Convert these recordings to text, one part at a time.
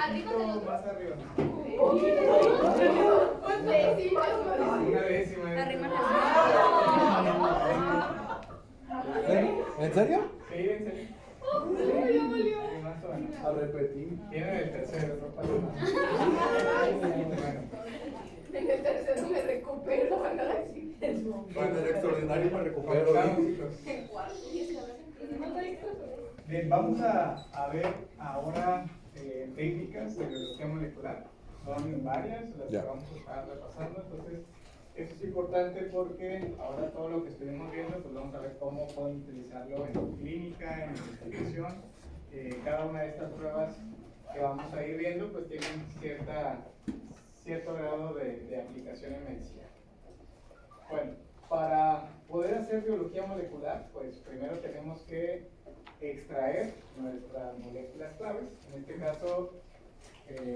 poquito más arriba. Una décima. ¿En serio? Sí, en serio. Más o menos. A repetir. Tienen el tercero, no pasa nada. Bueno. En el tercero me recupero, van a decir. Bueno, el extraordinario me recupero. Comenzamos, chicos. En cuarto. Bien, vamos a ver ahora técnicas de biología molecular. Son varias las que vamos a estar repasando, entonces eso es importante porque ahora todo lo que estuvimos viendo, pues vamos a ver cómo pueden utilizarlo en clínica, en investigación. Cada una de estas pruebas que vamos a ir viendo, pues tienen cierto grado de aplicación en medicina. Bueno, para poder hacer biología molecular, pues primero tenemos que extraer nuestras moléculas claves. En este caso,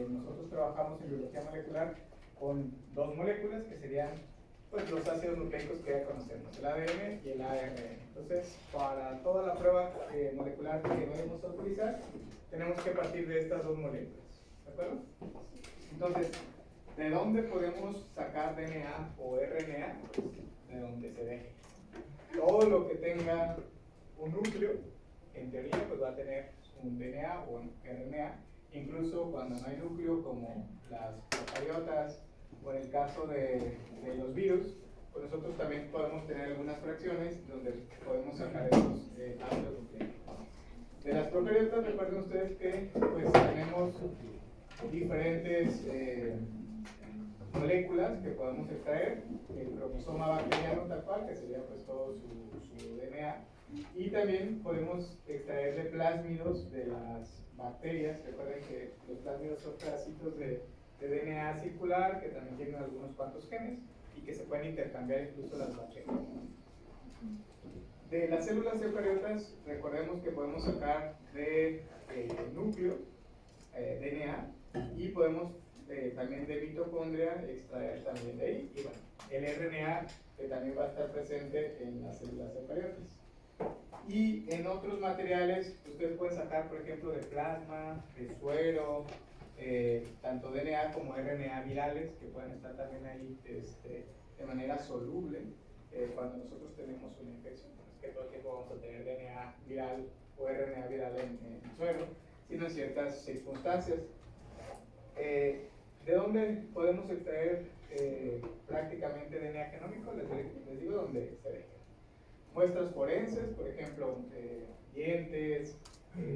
nosotros trabajamos en biología molecular con dos moléculas que serían pues, los ácidos nucleicos que ya conocemos, el ADN y el ARN. Entonces, para toda la prueba molecular que vamos a utilizar, tenemos que partir de estas dos moléculas. ¿De acuerdo? Entonces, ¿de dónde podemos sacar DNA o RNA? Pues, de donde se deje. Todo lo que tenga un núcleo, en teoría, pues va a tener un DNA o un RNA. Incluso cuando no hay núcleo, como las procariotas, o en el caso de los virus, pues nosotros también podemos tener algunas fracciones donde podemos sacar esos ácidos nucleicos. De las procariotas, recuerden ustedes que pues, tenemos diferentes moléculas que podemos extraer, el cromosoma bacteriano tal cual, que sería pues todo su DNA, y también podemos extraer de plásmidos de las bacterias. Recuerden que los plásmidos son pedacitos de DNA circular que también tienen algunos cuantos genes y que se pueden intercambiar incluso las bacterias. De las células eucariotas, recordemos que podemos sacar de núcleo DNA y podemos también de mitocondria extraer también de ahí. Y bueno, el RNA que también va a estar presente en las células eucariotas. Y en otros materiales, ustedes pueden sacar, por ejemplo, de plasma, de suero, tanto DNA como RNA virales, que pueden estar también ahí de manera soluble cuando nosotros tenemos una infección. No es que todo el tiempo vamos a tener DNA viral o RNA viral en suero, sino en ciertas circunstancias. ¿De dónde podemos extraer prácticamente DNA genómico? Les digo dónde se deja. Muestras forenses, por ejemplo, dientes,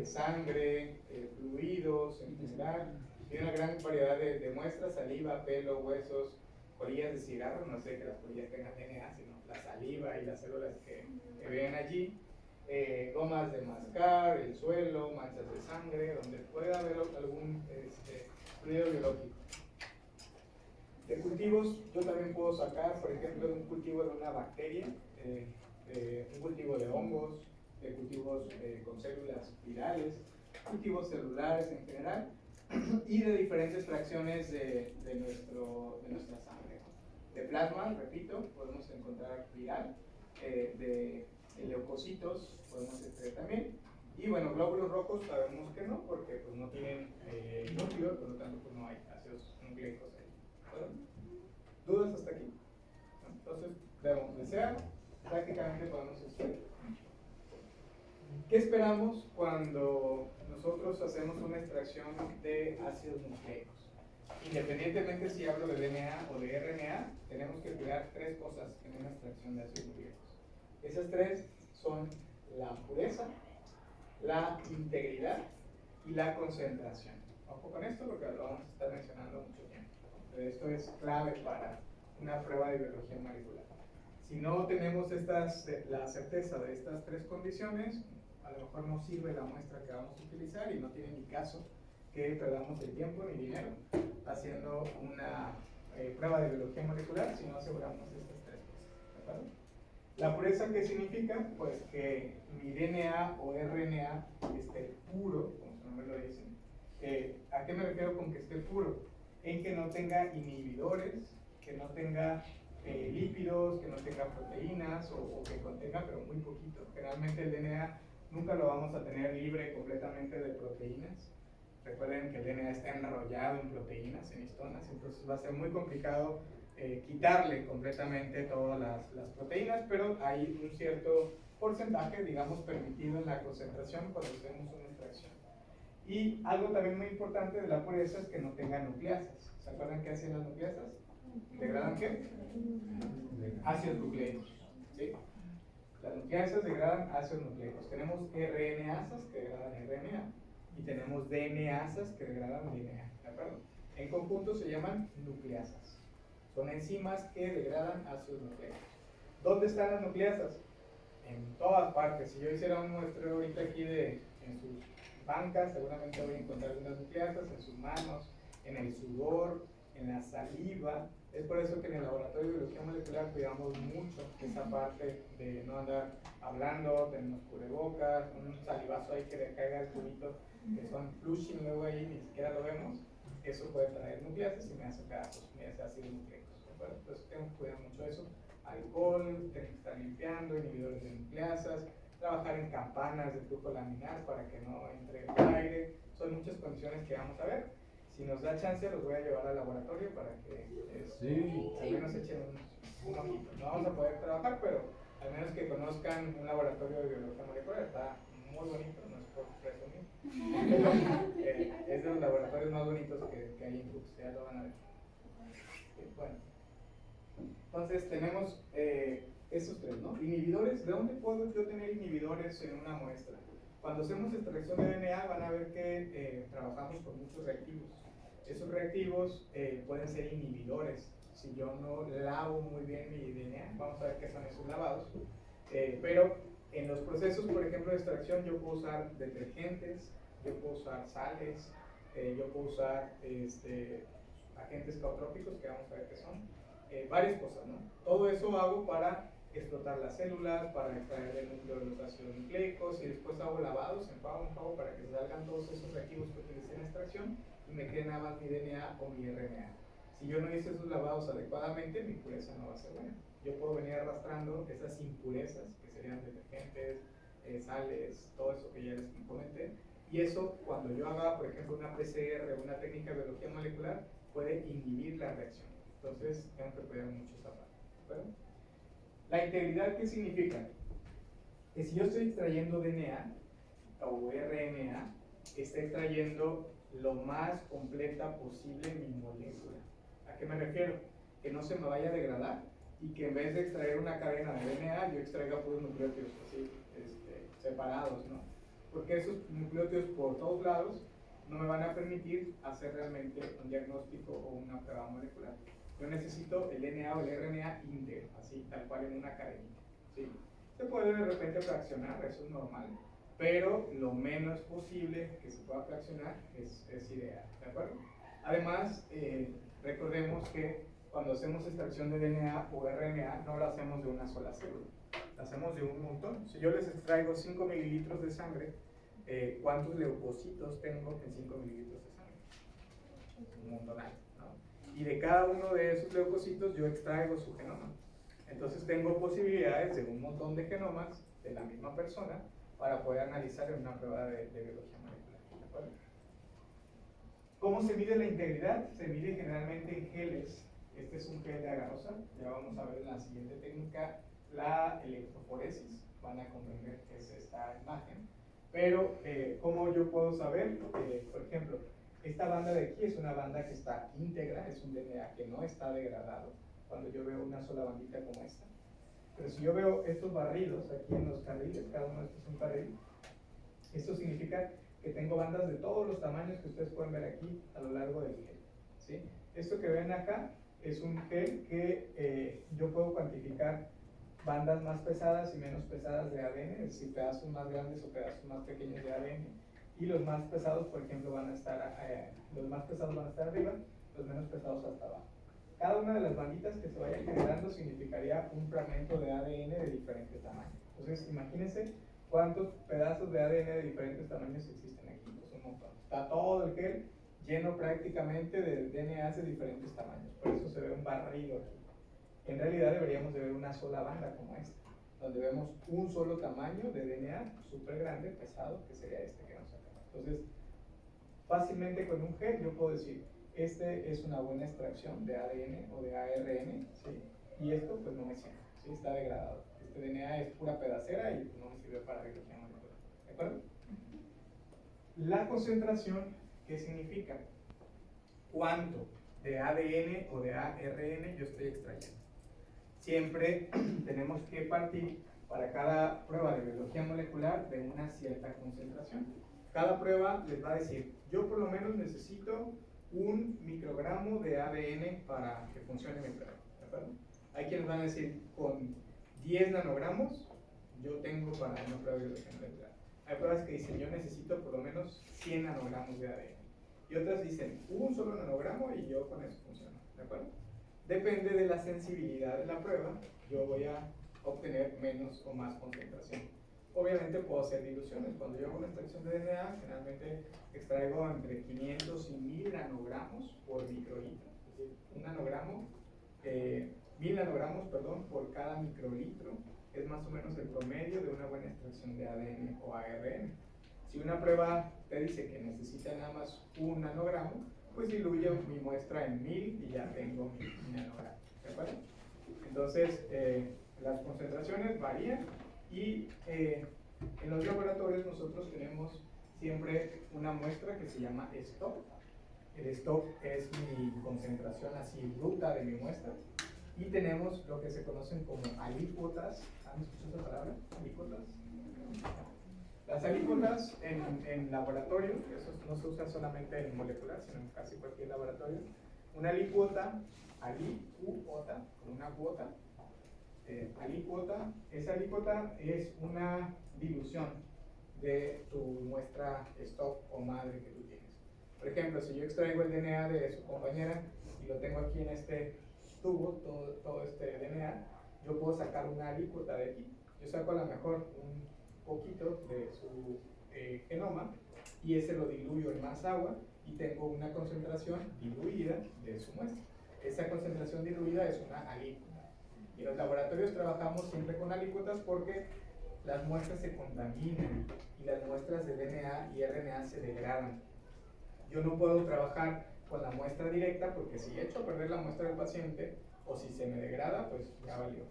sangre, fluidos en general. Hay una gran variedad de muestras: saliva, pelo, huesos, colillas de cigarro. No sé que las colillas tengan DNA, sino la saliva y las células que ven allí. Gomas de mascar, el suelo, manchas de sangre, donde pueda haber algún fluido biológico. De cultivos, yo también puedo sacar, por ejemplo, un cultivo de una bacteria, un cultivo de hongos, de cultivos con células virales, cultivos celulares en general, y de diferentes fracciones de nuestra sangre. De plasma, repito, podemos encontrar viral, de leucocitos podemos extraer también, y bueno, glóbulos rojos sabemos que no, porque pues, no tienen núcleo, por lo tanto pues, no hay ácidos nucleicos ahí. ¿Bueno? ¿Dudas hasta aquí? Entonces, de donde sea, prácticamente podemos extraer. ¿Qué esperamos cuando nosotros hacemos una extracción de ácidos nucleicos? Independientemente si hablo de DNA o de RNA, tenemos que cuidar tres cosas en una extracción de ácidos nucleicos. Esas tres son la pureza, la integridad y la concentración. Ojo con esto porque lo vamos a estar mencionando mucho tiempo. Pero esto es clave para una prueba de biología molecular. Si no tenemos la certeza de estas tres condiciones, a lo mejor no sirve la muestra que vamos a utilizar y no tiene ni caso que perdamos el tiempo ni dinero haciendo una prueba de biología molecular si no aseguramos estas tres cosas. ¿De acuerdo? ¿La pureza qué significa? Pues que mi DNA o RNA esté puro, como su nombre lo dice. ¿A qué me refiero con que esté puro? En que no tenga inhibidores, que no tenga lípidos, que no tenga proteínas o que contenga, pero muy poquito. Generalmente el DNA nunca lo vamos a tener libre completamente de proteínas, Recuerden que el DNA está enrollado en proteínas, en histonas, entonces va a ser muy complicado quitarle completamente todas las proteínas, pero hay un cierto porcentaje, digamos, permitido en la concentración cuando hacemos una extracción. Y algo también muy importante de la pureza es que no tenga nucleasas. ¿Se acuerdan qué hacen las nucleasas? ¿Degradan qué? Ácidos nucleicos. ¿Sí? Las nucleasas degradan ácidos nucleicos. Tenemos RNasas que degradan RNA y tenemos DNasas que degradan DNA. ¿De acuerdo? En conjunto se llaman nucleasas. Son enzimas que degradan ácidos nucleicos. ¿Dónde están las nucleasas? En todas partes. Si yo hiciera un muestreo ahorita aquí en sus bancas, seguramente voy a encontrar unas nucleasas en sus manos, en el sudor, en la saliva. Es por eso que en el laboratorio de biología molecular cuidamos mucho esa parte de no andar hablando, tenemos cubrebocas, un salivazo ahí que le caiga el tubito, que son flushing luego ahí, ni siquiera lo vemos. Eso puede traer nucleasas y me hace pedazos, me hace ácidos nucleicos. Entonces tengo que cuidar mucho de eso. Alcohol, tengo que estar limpiando, inhibidores de nucleasas, trabajar en campanas de flujo laminar para que no entre el aire. Son muchas condiciones que vamos a ver. Si nos da chance, los voy a llevar al laboratorio para que al menos echen un ojito. No vamos a poder trabajar, pero al menos que conozcan un laboratorio de biología molecular. Está muy bonito, no es por presumir. Es de los laboratorios más bonitos que hay en Cooks, ya lo van a ver. Bueno, entonces tenemos esos tres, ¿no? Inhibidores. ¿De dónde puedo yo tener inhibidores en una muestra? Cuando hacemos extracción de DNA van a ver que trabajamos con muchos reactivos. Esos reactivos pueden ser inhibidores. Si yo no lavo muy bien mi DNA, vamos a ver qué son esos lavados. Pero en los procesos, por ejemplo, de extracción, yo puedo usar detergentes, yo puedo usar sales, yo puedo usar agentes caotrópicos, que vamos a ver qué son, varias cosas, ¿no? Todo eso hago para explotar las células, para extraer el núcleo de los ácidos nucleicos y después hago lavados, enjuago para que salgan todos esos reactivos que utilicé en extracción y me quede nada más mi DNA o mi RNA. Si yo no hice esos lavados adecuadamente, mi pureza no va a ser buena. Yo puedo venir arrastrando esas impurezas, que serían detergentes, sales, todo eso que ya les comenté, y eso cuando yo haga, por ejemplo, una PCR o una técnica de biología molecular, puede inhibir la reacción. Entonces, tengo que cuidar mucho esa parte. ¿Bueno? La integridad, ¿qué significa? Que si yo estoy extrayendo DNA o RNA, está extrayendo lo más completa posible mi molécula. ¿A qué me refiero? Que no se me vaya a degradar y que en vez de extraer una cadena de DNA, yo extraiga puros nucleótidos así, separados, ¿no? Porque esos nucleótidos por todos lados no me van a permitir hacer realmente un diagnóstico o una prueba molecular. Yo necesito el DNA o el RNA íntegro, así, tal cual en una cadenita, ¿sí? Se puede de repente fraccionar, eso es normal, pero lo menos posible que se pueda fraccionar es ideal, ¿de acuerdo? Además, recordemos que cuando hacemos extracción de DNA o RNA no lo hacemos de una sola célula, lo hacemos de un montón. Si yo les extraigo 5 mililitros de sangre, ¿cuántos leucocitos tengo en 5 mililitros de sangre? Un montonal, ¿no? Y de cada uno de esos leucocitos yo extraigo su genoma. Entonces tengo posibilidades de un montón de genomas de la misma persona para poder analizar en una prueba de biología molecular. ¿De acuerdo? ¿Cómo se mide la integridad? Se mide generalmente en geles. Este es un gel de agarrosa. Ya vamos a ver en la siguiente técnica la electroforesis. Van a comprender qué es esta imagen. Pero, ¿cómo yo puedo saber? Por ejemplo, esta banda de aquí es una banda que está íntegra, es un DNA que no está degradado. Cuando yo veo una sola bandita como esta. Pero si yo veo estos barridos aquí en los carriles, cada uno de estos es un carril, esto significa que tengo bandas de todos los tamaños que ustedes pueden ver aquí a lo largo del gel, ¿sí? Esto que ven acá es un gel que yo puedo cuantificar bandas más pesadas y menos pesadas de ADN, es decir, pedazos más grandes o pedazos más pequeños de ADN. Y los más pesados, por ejemplo, van a estar arriba, los menos pesados hasta abajo. Cada una de las banditas que se vayan generando significaría un fragmento de ADN de diferente tamaño. Entonces, imagínense cuántos pedazos de ADN de diferentes tamaños existen aquí. Pues un montón. Está todo el gel lleno prácticamente de DNA de diferentes tamaños. Por eso se ve un barrido aquí. En realidad deberíamos de ver una sola banda como esta, donde vemos un solo tamaño de DNA súper grande, pesado, que sería este que nos acaba. Entonces, fácilmente con un G yo puedo decir, este es una buena extracción de ADN o de ARN, ¿sí? Y esto pues no me sirve, ¿sí? Está degradado. Este DNA es pura pedacera y no me sirve para biología molecular. ¿De acuerdo? La concentración, ¿qué significa? ¿Cuánto de ADN o de ARN yo estoy extrayendo? Siempre tenemos que partir para cada prueba de biología molecular de una cierta concentración. Cada prueba les va a decir, yo por lo menos necesito 1 microgramo de ADN para que funcione mi prueba. ¿De acuerdo? Hay quienes van a decir, con 10 nanogramos yo tengo para una prueba de biología molecular. Hay pruebas que dicen, yo necesito por lo menos 100 nanogramos de ADN. Y otras dicen, un solo nanogramo y yo con eso funciona. ¿De acuerdo? Depende de la sensibilidad de la prueba, yo voy a obtener menos o más concentración. Obviamente puedo hacer diluciones. Cuando yo hago una extracción de DNA, generalmente extraigo entre 500 y 1000 nanogramos por microlitro. Es decir, 1000 nanogramos, perdón, por cada microlitro es más o menos el promedio de una buena extracción de ADN o ARN. Si una prueba te dice que necesita nada más 1 nanogramo, pues diluyo mi muestra en 1000 y ya tengo mi nanogramo. ¿De acuerdo? Entonces, las concentraciones varían y en los laboratorios nosotros tenemos siempre una muestra que se llama stop. El stop es mi concentración así bruta de mi muestra. Y tenemos lo que se conocen como alícuotas. ¿Han escuchado esa palabra? ¿Alícuotas? Las alícuotas en laboratorio, eso no se usa solamente en molecular, sino en casi cualquier laboratorio. Una alícuota, con una cuota, alícuota, esa alícuota es una dilución de tu muestra stop o madre que tú tienes. Por ejemplo, si yo extraigo el DNA de su compañera y lo tengo aquí en este tubo, todo este DNA, yo puedo sacar una alícuota de aquí. Yo saco a lo mejor un poquito de su genoma y ese lo diluyo en más agua y tengo una concentración diluida de su muestra. Esa concentración diluida es una alícuota. Y en los laboratorios trabajamos siempre con alícuotas porque las muestras se contaminan y las muestras de DNA y RNA se degradan. Yo no puedo trabajar con la muestra directa porque si echo a perder la muestra del paciente o si se me degrada, pues ya valió.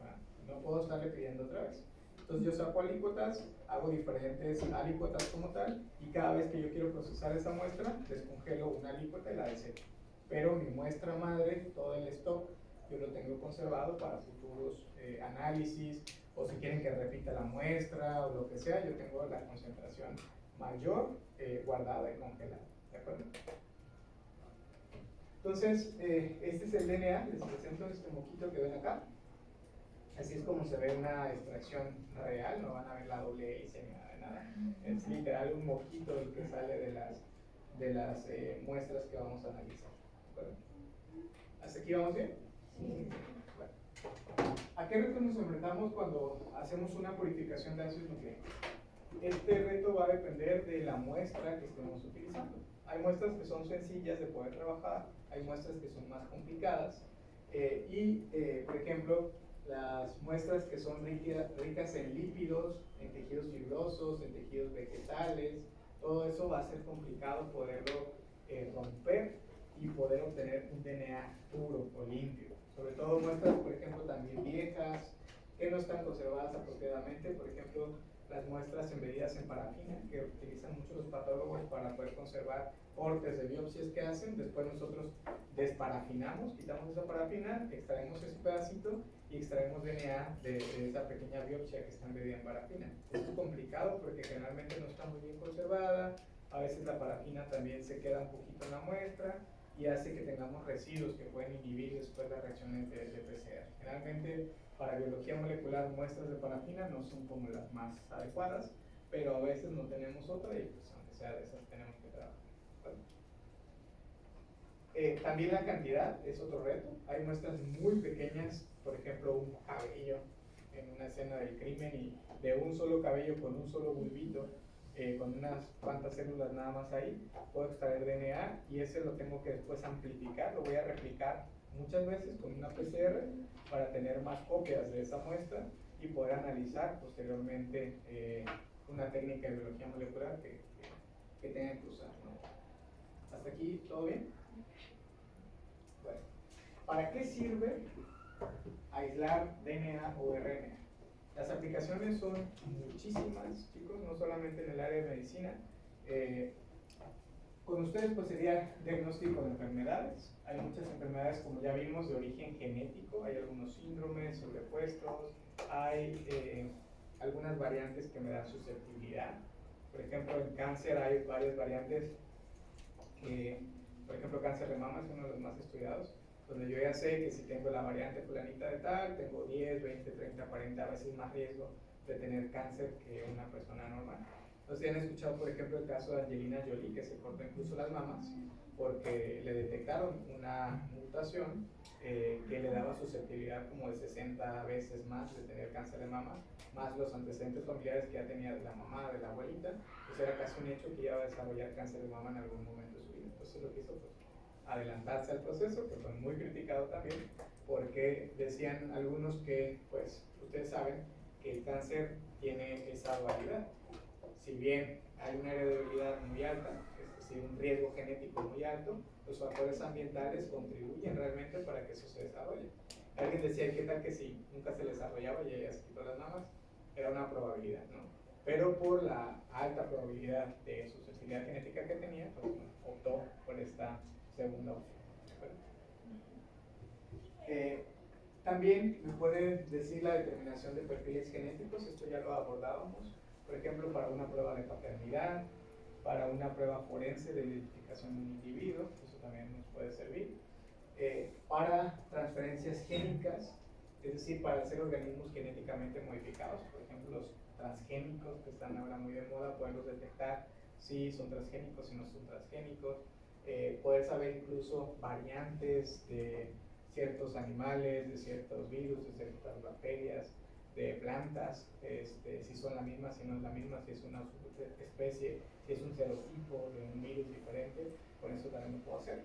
No puedo estarle pidiendo otra vez. Entonces yo saco alícuotas, hago diferentes alícuotas como tal y cada vez que yo quiero procesar esa muestra, descongelo una alícuota y la desecho. Pero mi muestra madre, todo el stock, yo lo tengo conservado para futuros análisis o si quieren que repita la muestra o lo que sea, yo tengo la concentración mayor guardada y congelada. ¿De acuerdo? Entonces, este es el DNA, les presento este moquito que ven acá. Así es como se ve una extracción real, no van a ver la doble hélice ni nada de nada. Es literal un moquito el que sale de las muestras que vamos a analizar. ¿De acuerdo? ¿Hasta aquí vamos bien? Sí. Bueno. ¿A qué reto nos enfrentamos cuando hacemos una purificación de ácidos nucleicos? Este reto va a depender de la muestra que estemos utilizando. Hay muestras que son sencillas de poder trabajar, hay muestras que son más complicadas por ejemplo, las muestras que son ricas en lípidos, en tejidos fibrosos, en tejidos vegetales, todo eso va a ser complicado poderlo romper y poder obtener un DNA puro o limpio. Sobre todo muestras, por ejemplo, también viejas, que no están conservadas apropiadamente, por ejemplo, las muestras embedidas en parafina, que utilizan mucho los patólogos para poder conservar cortes de biopsias que hacen. Después nosotros desparafinamos, quitamos esa parafina, extraemos ese pedacito y extraemos DNA de esa pequeña biopsia que está embebida en parafina. Esto es complicado porque generalmente no está muy bien conservada, a veces la parafina también se queda un poquito en la muestra y hace que tengamos residuos que pueden inhibir después las reacciones de PCR. Generalmente para biología molecular muestras de parafina no son como las más adecuadas, pero a veces no tenemos otra y pues aunque sea de esas tenemos que trabajar. También la cantidad es otro reto. Hay muestras muy pequeñas, por ejemplo un cabello en una escena del crimen y de un solo cabello con un solo bulbito, con unas cuantas células nada más ahí, puedo extraer DNA y ese lo tengo que después amplificar, lo voy a replicar muchas veces con una PCR para tener más copias de esa muestra y poder analizar posteriormente una técnica de biología molecular que tenga que usar, ¿no? ¿Hasta aquí todo bien? Bueno, ¿para qué sirve aislar DNA o RNA? Las aplicaciones son muchísimas, chicos, no solamente en el área de medicina. Con ustedes pues sería diagnóstico de enfermedades. Hay muchas enfermedades, como ya vimos, de origen genético. Hay algunos síndromes sobrepuestos. Hay algunas variantes que me dan susceptibilidad. Por ejemplo, en cáncer hay varias variantes que, por ejemplo, cáncer de mama es uno de los más estudiados, donde yo ya sé que si tengo la variante fulanita de tal, tengo 10, 20, 30, 40 veces más riesgo de tener cáncer que una persona normal. Entonces, han escuchado, por ejemplo, el caso de Angelina Jolie, que se cortó incluso las mamas porque le detectaron una mutación que le daba susceptibilidad como de 60 veces más de tener cáncer de mama, más los antecedentes familiares que ya tenía de la mamá, de la abuelita. Pues era casi un hecho que iba a desarrollar cáncer de mama en algún momento de su vida. Entonces, lo que hizo fue adelantarse al proceso, que fue muy criticado también, porque decían algunos que, pues, ustedes saben que el cáncer tiene esa dualidad. Si bien hay una heredabilidad muy alta, es decir, un riesgo genético muy alto, los factores ambientales contribuyen realmente para que eso se desarrolle. Alguien decía, ¿qué tal que si nunca se desarrollaba y ella se quitó las mamas? Era una probabilidad, ¿no? Pero por la alta probabilidad de susceptibilidad genética que tenía, pues bueno, optó por esta segunda opción. También me puede decir la determinación de perfiles genéticos, esto ya lo abordábamos, por ejemplo, para una prueba de paternidad, para una prueba forense de identificación de un individuo, eso también nos puede servir, para transferencias génicas, es decir, para hacer organismos genéticamente modificados, por ejemplo, los transgénicos que están ahora muy de moda, poderlos detectar si son transgénicos, si no son transgénicos, poder saber incluso variantes de ciertos animales, de ciertos virus, de ciertas bacterias, de plantas, si son la misma, si no es la misma, si es una especie, si es un serotipo de un virus diferente, con eso también lo puedo hacer.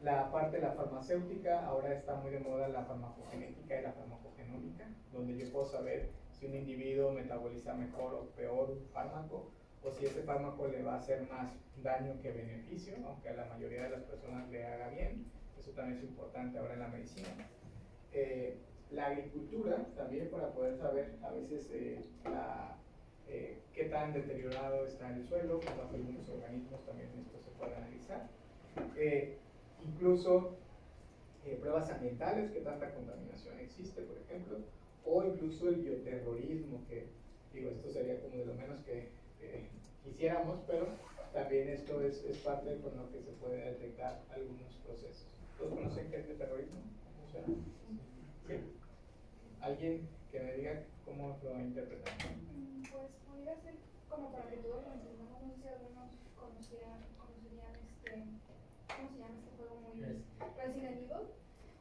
La parte de la farmacéutica, ahora está muy de moda la farmacogenética y la farmacogenómica, donde yo puedo saber si un individuo metaboliza mejor o peor un fármaco, o si ese fármaco le va a hacer más daño que beneficio, aunque a la mayoría de las personas le haga bien. Eso también es importante ahora en la medicina. La agricultura también, para poder saber a veces qué tan deteriorado está el suelo, con algunos organismos también esto se puede analizar. Incluso pruebas ambientales, qué tanta contaminación existe, por ejemplo, o incluso el bioterrorismo, que digo, esto sería como de lo menos que quisiéramos, pero también esto es parte con lo que se puede detectar algunos procesos. ¿Todos conocen qué es el terrorismo? O sea, ¿sí? ¿Alguien que me diga cómo lo interpretan? Pues pudiera ser como para que todos lo entendamos, no sé si algunos conocerían ¿cómo se llama este juego muy Resident Evil?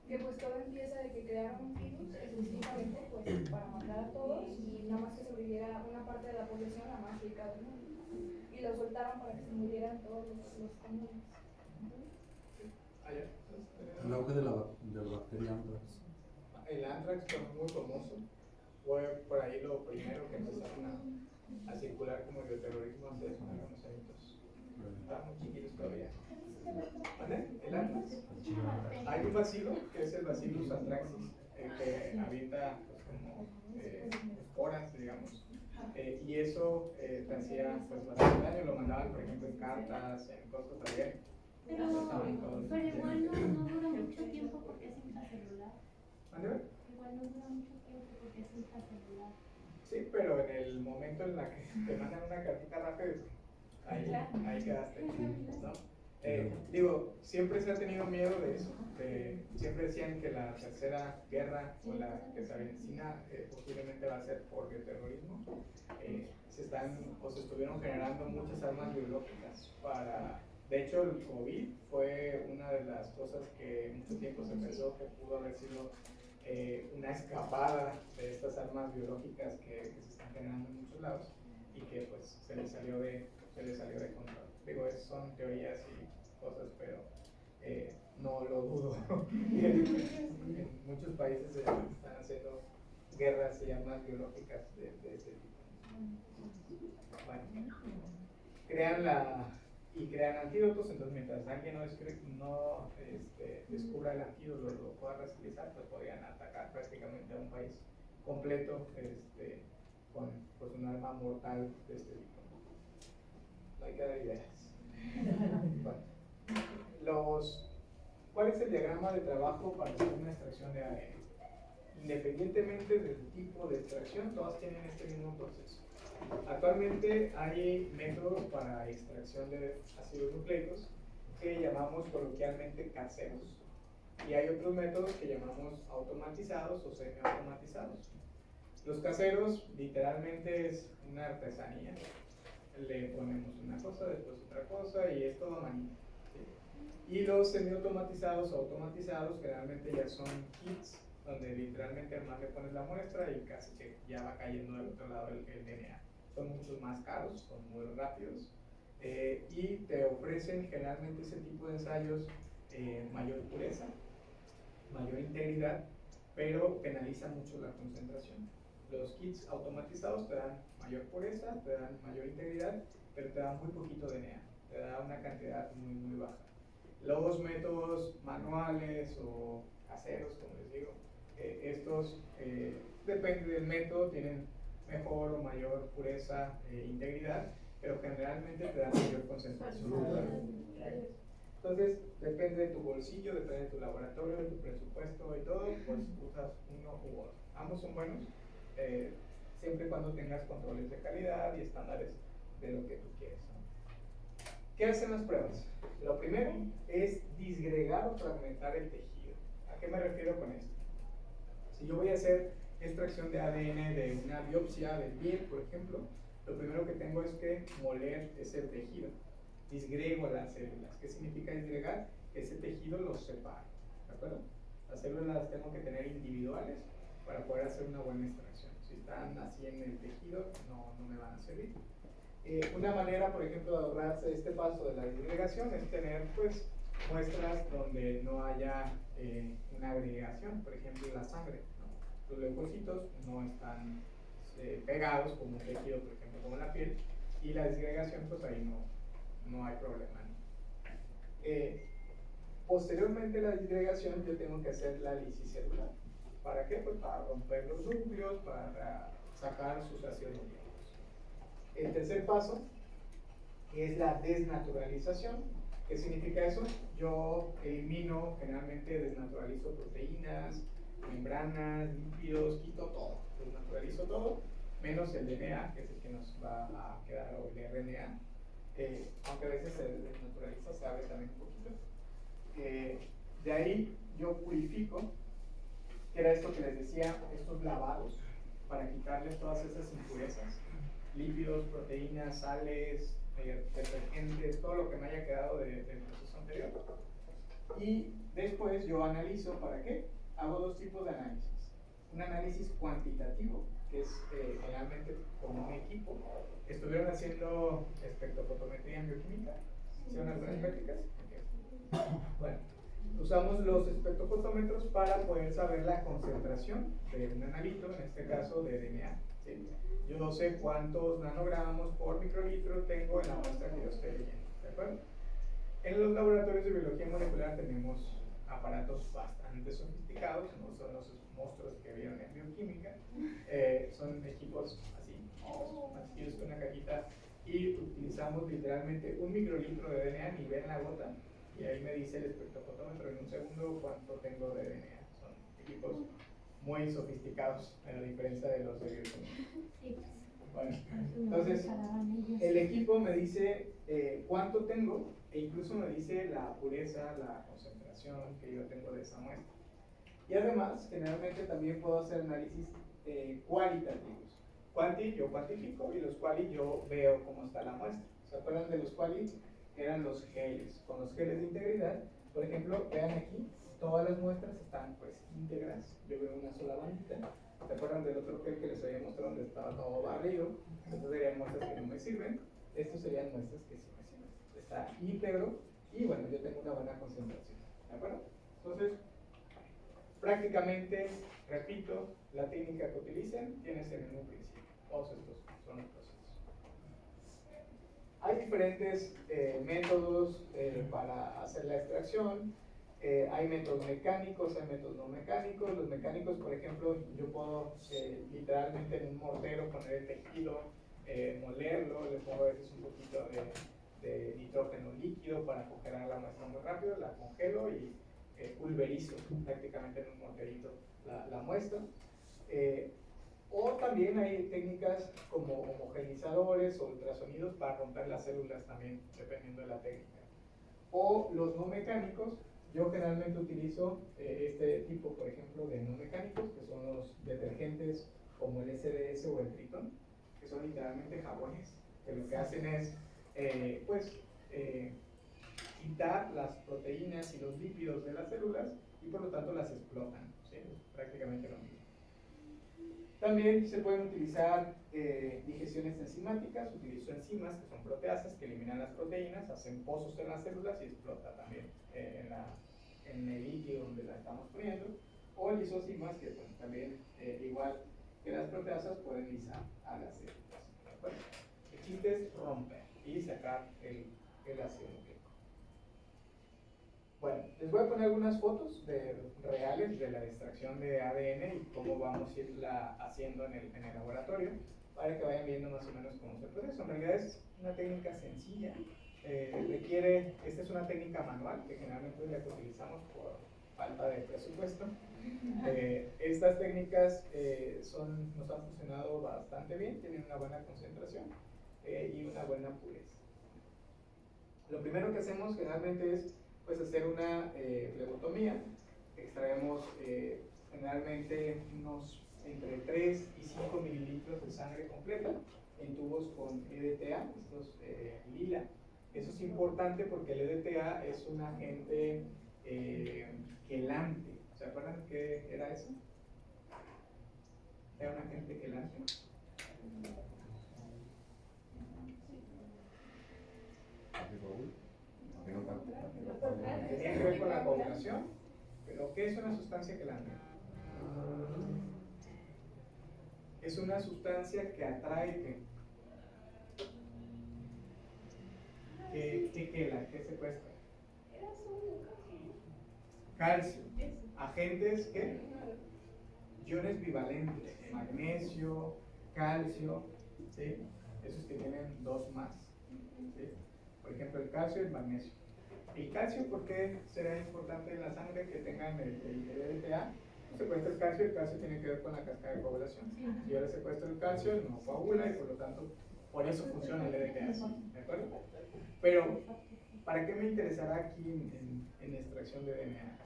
Que pues todo empieza de que crearon un virus específicamente pues para matar a todos y nada más que sobreviviera una parte de la población, la más rica del mundo. Y lo soltaron para que se murieran todos los comunes. El auge de la bacteria anthrax. El anthrax fue muy famoso, fue por ahí lo primero que empezaron a circular como bioterrorismo hace algunos años. Están muy chiquitos todavía. ¿Vale? ¿El anthrax? Hay un bacilo, que es el Bacillus anthracis, que habita pues, como esporas, digamos, y eso te hacía pues, bastante daño, lo mandaban por ejemplo en cartas, en cosas también. Pero igual no dura mucho tiempo porque es intracelular. ¿Vale? Igual no dura mucho tiempo porque es intracelular. Sí, pero en el momento en la que te mandan una cartita rápida, ahí quedaste, ¿no? Digo, siempre se ha tenido miedo de eso, siempre decían que la tercera guerra o la que se avecina posiblemente va a ser por bioterrorismo. Se estuvieron generando muchas armas biológicas para, de hecho el COVID fue una de las cosas que mucho tiempo se pensó que pudo haber sido una escapada de estas armas biológicas que se están generando en muchos lados y que pues se les salió de control. Digo, son teorías y cosas, pero no lo dudo. En muchos países se están haciendo guerras y armas biológicas de ese tipo. Bueno, crean la y crean antídotos. Entonces mientras alguien no descubra el antídoto, lo pueda reutilizar, pues podrían atacar prácticamente a un país completo con pues, un arma mortal de este tipo. No hay que dar ideas. Bueno, ¿cuál es el diagrama de trabajo para hacer una extracción de ADN? Independientemente del tipo de extracción, todas tienen este mismo proceso. Actualmente hay métodos para extracción de ácidos nucleicos que llamamos coloquialmente caseros, y hay otros métodos que llamamos automatizados o semiautomatizados. Los caseros literalmente es una artesanía, le ponemos una cosa, después otra cosa y es todo manía. ¿Sí? Y los semiautomatizados o automatizados generalmente ya son kits donde literalmente además le pones la muestra y casi que ya va cayendo del otro lado el DNA. Son mucho más caros, son muy rápidos y te ofrecen generalmente ese tipo de ensayos mayor pureza, mayor integridad, pero penaliza mucho la concentración. Los kits automatizados te dan mayor pureza, te dan mayor integridad, pero te dan muy poquito DNA, te da una cantidad muy baja. Los métodos manuales o caseros, como les digo, estos depende del método, tienen mejor o mayor pureza e integridad, pero generalmente te dan mayor concentración. Entonces, depende de tu bolsillo, depende de tu laboratorio, de tu presupuesto y todo, pues usas uno u otro. Ambos son buenos, siempre y cuando tengas controles de calidad y estándares de lo que tú quieres, ¿no? ¿Qué hacen las pruebas? Lo primero es disgregar o fragmentar el tejido. ¿A qué me refiero con esto? Si yo voy a hacer extracción de ADN de una biopsia del piel, por ejemplo, lo primero que tengo es que moler ese tejido. Disgrego las células. ¿Qué significa disgregar? Ese tejido los separo, ¿de acuerdo? Las células las tengo que tener individuales para poder hacer una buena extracción. Si están así en el tejido, no me van a servir. Una manera, por ejemplo, de ahorrarse este paso de la disgregación es tener, pues, muestras donde no haya una agregación, por ejemplo, la sangre, ¿no? Los leucocitos no están pegados como un tejido, por ejemplo, como la piel, y la disgregación, pues ahí no hay problema, ¿no? Posteriormente a la disgregación yo tengo que hacer la lisis celular. ¿Para qué? Pues para romper los núcleos, para sacar sus ácidos nucleicos. El tercer paso es la desnaturalización. ¿Qué significa eso? Yo elimino, generalmente desnaturalizo proteínas, membranas, lípidos, quito todo, desnaturalizo todo, menos el DNA, que es el que nos va a quedar, o el RNA. Aunque a veces se desnaturaliza, se abre también un poquito. De ahí yo purifico, que era esto que les decía, estos lavados, para quitarles todas esas impurezas, lípidos, proteínas, sales, detergentes, todo lo que me haya quedado del proceso anterior. Y después yo analizo, ¿para qué? Hago dos tipos de análisis. Un análisis cuantitativo, que es generalmente con un equipo. ¿Estuvieron haciendo espectrofotometría en bioquímica? ¿Hicieron algunas prácticas? Okay. Bueno, usamos los espectrofotómetros para poder saber la concentración de un analito, en este caso de DNA. ¿Sí? Yo no sé cuántos nanogramos por microlitro tengo en la muestra que yo estoy leyendo, ¿de acuerdo? En los laboratorios de biología molecular tenemos aparatos bastante sofisticados, no son los monstruos que vieron en bioquímica, son equipos así, más chiquitos que una cajita, y utilizamos literalmente un microlitro de DNA, nivel la gota, y ahí me dice el espectrofotómetro en un segundo cuánto tengo de DNA. Son equipos muy sofisticados, a la diferencia de los de bioquímica. Bueno, entonces el equipo me dice cuánto tengo, e incluso me dice la pureza, la concentración que yo tengo de esa muestra. Y además, generalmente también puedo hacer análisis cualitativos. Yo cuantifico, y los quali yo veo cómo está la muestra. ¿Se acuerdan de los quali? Eran los geles. Con los geles de integridad, por ejemplo, vean aquí, todas las muestras están pues íntegras. Yo veo una sola bandita. ¿Se acuerdan del otro gel que les había mostrado donde estaba todo barrido? Estas serían muestras que no me sirven. Estos serían muestras que sí me sirven. Está íntegro y bueno, yo tengo una buena concentración. ¿De acuerdo? Entonces, prácticamente, repito, la técnica que utilicen tienes en el mismo principio. Todos estos son los procesos. Hay diferentes métodos para hacer la extracción. Hay métodos mecánicos, hay métodos no mecánicos. Los mecánicos, por ejemplo, yo puedo literalmente en un mortero poner el tejido, molerlo, le pongo a veces un poquito de nitrógeno líquido para congelar la muestra muy rápido, la congelo y pulverizo prácticamente en un morterito la muestra. O también hay técnicas como homogeneizadores o ultrasonidos para romper las células también, dependiendo de la técnica. O los no mecánicos, yo generalmente utilizo este tipo, por ejemplo, de no mecánicos, que son los detergentes como el SDS o el Triton, que son literalmente jabones, que lo que hacen es, quitar las proteínas y los lípidos de las células y por lo tanto las explotan, ¿sí? Prácticamente lo mismo. También se pueden utilizar digestiones enzimáticas. Utilizo enzimas que son proteasas que eliminan las proteínas, hacen pozos en las células y explota también en el líquido donde la estamos poniendo. O lisosimas que también, igual que las proteasas, pueden lisar a las células. Bueno, el chiste es romper y sacar el ácido nucleico. Bueno, les voy a poner algunas fotos reales de la extracción de ADN y cómo vamos a irla haciendo en el laboratorio para que vayan viendo más o menos cómo es el proceso. En realidad es una técnica sencilla, esta es una técnica manual que generalmente es la que utilizamos por falta de presupuesto. Estas técnicas nos han funcionado bastante bien, tienen una buena concentración y una buena pureza. Lo primero que hacemos generalmente es hacer una flebotomía. Extraemos generalmente unos entre 3 y 5 mililitros de sangre completa en tubos con EDTA, estos lila. Eso es importante porque el EDTA es un agente quelante. ¿Se acuerdan qué era eso? ¿Era un agente quelante? Tiene que ver con la coagulación, pero ¿qué es una sustancia quelante? Es una sustancia que atrae ¿qué quela? ¿Qué secuestra? Calcio. Agentes ¿qué? Iones bivalentes, magnesio, calcio, ¿sí? Esos que tienen 2 más, ¿sí? Por ejemplo, el calcio y el magnesio. El calcio, ¿por qué será importante en la sangre que tengan el EDTA? Secuestra el calcio tiene que ver con la cascada de coagulación. Si yo le secuestro el calcio, no coagula y por lo tanto, por eso funciona el EDTA, ¿de acuerdo? Pero, ¿para qué me interesará aquí en extracción de DNA?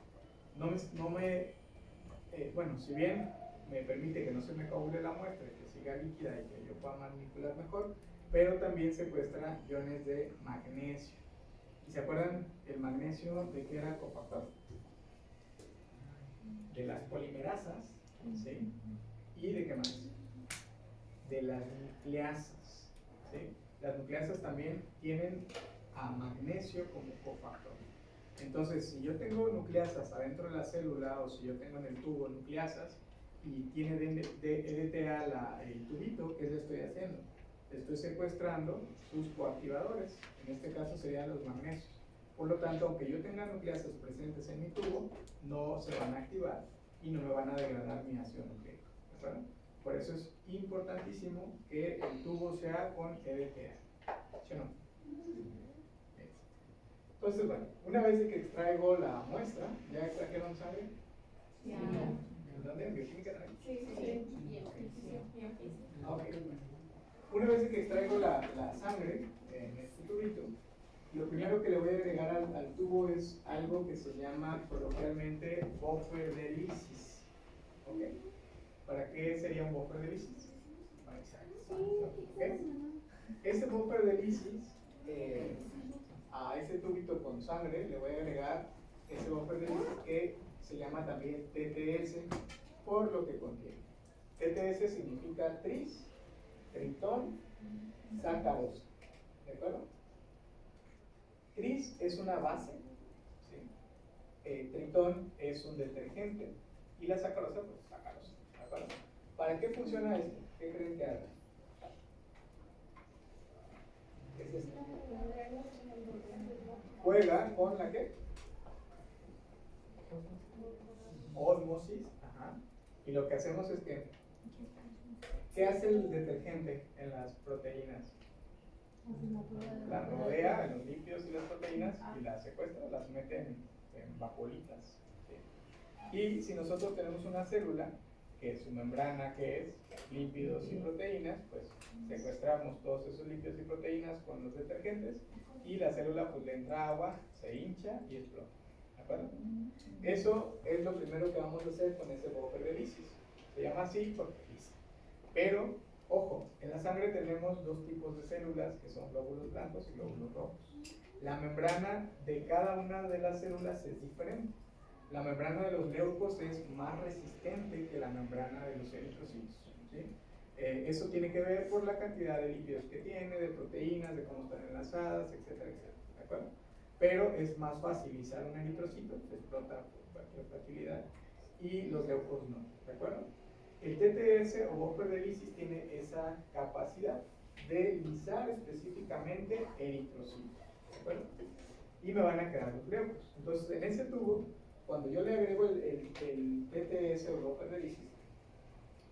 Bueno, si bien me permite que no se me coagule la muestra, que siga líquida y que yo pueda manipular mejor, pero también secuestra iones de magnesio. ¿Y se acuerdan el magnesio de qué era cofactor? De las polimerasas, ¿sí? ¿Y de qué más? De las nucleasas, ¿sí? Las nucleasas también tienen a magnesio como cofactor. Entonces, si yo tengo nucleasas adentro de la célula o si yo tengo en el tubo nucleasas y tiene EDTA el tubito, ¿qué le estoy haciendo? Estoy secuestrando sus coactivadores, en este caso serían los magnesios. Por lo tanto, aunque yo tenga nucleasas presentes en mi tubo, no se van a activar y no me van a degradar mi ácido nucleico. ¿De acuerdo? Por eso es importantísimo que el tubo sea con EDTA. ¿Sí o no? Entonces, bueno, una vez que extraigo la muestra, ¿ya extrajeron sangre? Ya. ¿Dónde? ¿En bioquímica también? Sí. Ok. Una vez que extraigo la sangre en este tubito, lo primero que le voy a agregar al tubo es algo que se llama coloquialmente buffer de lisis. ¿Ok? ¿Para qué sería un buffer de lisis? ¿Okay? Este buffer de lisis, a ese tubito con sangre le voy a agregar ese buffer de lisis que se llama también TTS por lo que contiene. TTS significa tris, tritón, sacarosa. ¿De acuerdo? Tris es una base, ¿sí? Tritón es un detergente y la sacarosa, pues sacarosa. ¿De acuerdo? ¿Para qué funciona esto? ¿Qué creen que haga? es esta. Juega con la ¿qué? Ósmosis. Ajá. Y lo que hacemos es que, ¿qué hace el detergente en las proteínas? La rodea en los lípidos y las proteínas y las secuestra, las mete en vacuolitas. ¿Sí? Y si nosotros tenemos una célula, que su membrana que es lípidos y proteínas, pues secuestramos todos esos lípidos y proteínas con los detergentes y la célula pues le entra agua, se hincha y explota. ¿De acuerdo? Eso es lo primero que vamos a hacer con ese buffer de lisis. Se llama así porque lisa. Pero, ojo, en la sangre tenemos dos tipos de células que son glóbulos blancos y glóbulos rojos. La membrana de cada una de las células es diferente. La membrana de los leucos es más resistente que la membrana de los eritrocitos. ¿Sí? Eso tiene que ver por la cantidad de lípidos que tiene, de proteínas, de cómo están enlazadas, etcétera, etcétera. ¿De acuerdo? Pero es más facilizar un eritrocito, se explota por cualquier fragilidad, y los leucos no. ¿De acuerdo? El TTS o buffer de lisis tiene esa capacidad de lisar específicamente eritrocitos. ¿De acuerdo? Y me van a quedar los leucos. Entonces, en ese tubo, cuando yo le agrego el TTS o buffer de lisis,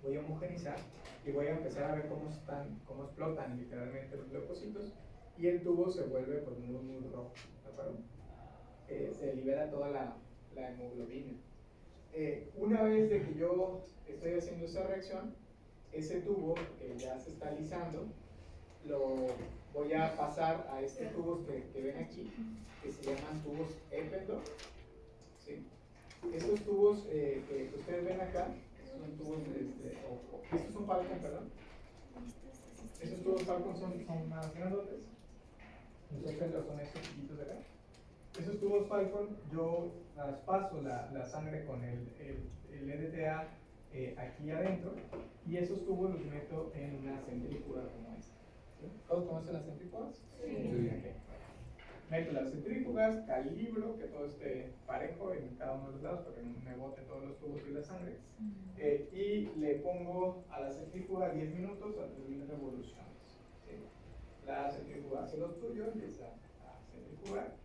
voy a homogenizar y voy a empezar a ver cómo explotan literalmente los leucocitos y el tubo se vuelve pues, muy rojo. ¿De acuerdo? Se libera toda la hemoglobina. Una vez de que yo estoy haciendo esa reacción, ese tubo que ya se está lisando, lo voy a pasar a estos tubos que ven aquí, que se llaman tubos Eppendorf. ¿Sí? Estos tubos que ustedes ven acá, son tubos, estos son Falcon, perdón. Estos tubos Falcon son más grandotes. Los Eppendorf son estos chiquitos de acá. Esos tubos Falcon, yo paso la sangre con el EDTA aquí adentro y esos tubos los meto en una centrífuga como esta. ¿Sí? ¿Todos conocen las centrífugas? Sí. Okay. Meto las centrífugas, calibro que todo esté parejo en cada uno de los lados para que no me bote todos los tubos y la sangre. Y le pongo a la centrífuga 10 minutos a 3.000 revoluciones. ¿Sí? La centrífuga hace lo suyo, empieza a centrifugar.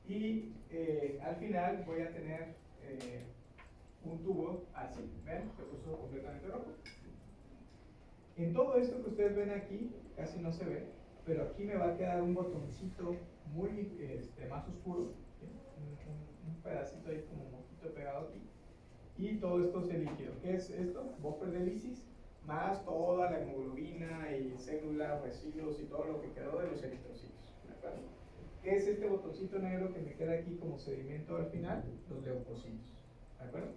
Y al final voy a tener un tubo así, ¿ven? Se puso completamente rojo. En todo esto que ustedes ven aquí, casi no se ve, pero aquí me va a quedar un botoncito muy más oscuro, ¿sí? un pedacito ahí como mojito pegado aquí. Y todo esto es el líquido. ¿Qué es esto? Buffer de lisis, más toda la hemoglobina y células, residuos y todo lo que quedó de los eritrocitos. ¿De acuerdo? ¿Qué es este botoncito negro que me queda aquí como sedimento al final? Los leucocitos. ¿De acuerdo?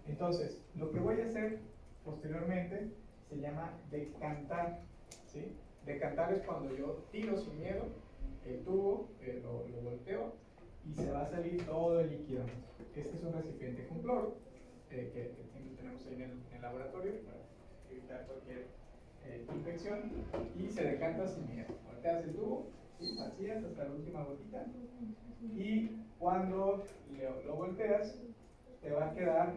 Entonces, lo que voy a hacer posteriormente se llama decantar. ¿Sí? Decantar es cuando yo tiro sin miedo el tubo, lo volteo y se va a salir todo el líquido. Este es un recipiente con cloro que siempre tenemos ahí en el laboratorio para evitar cualquier infección y se decanta sin miedo. Volteas el tubo, ¿sí? Vacías hasta la última gotita y cuando lo volteas te va a quedar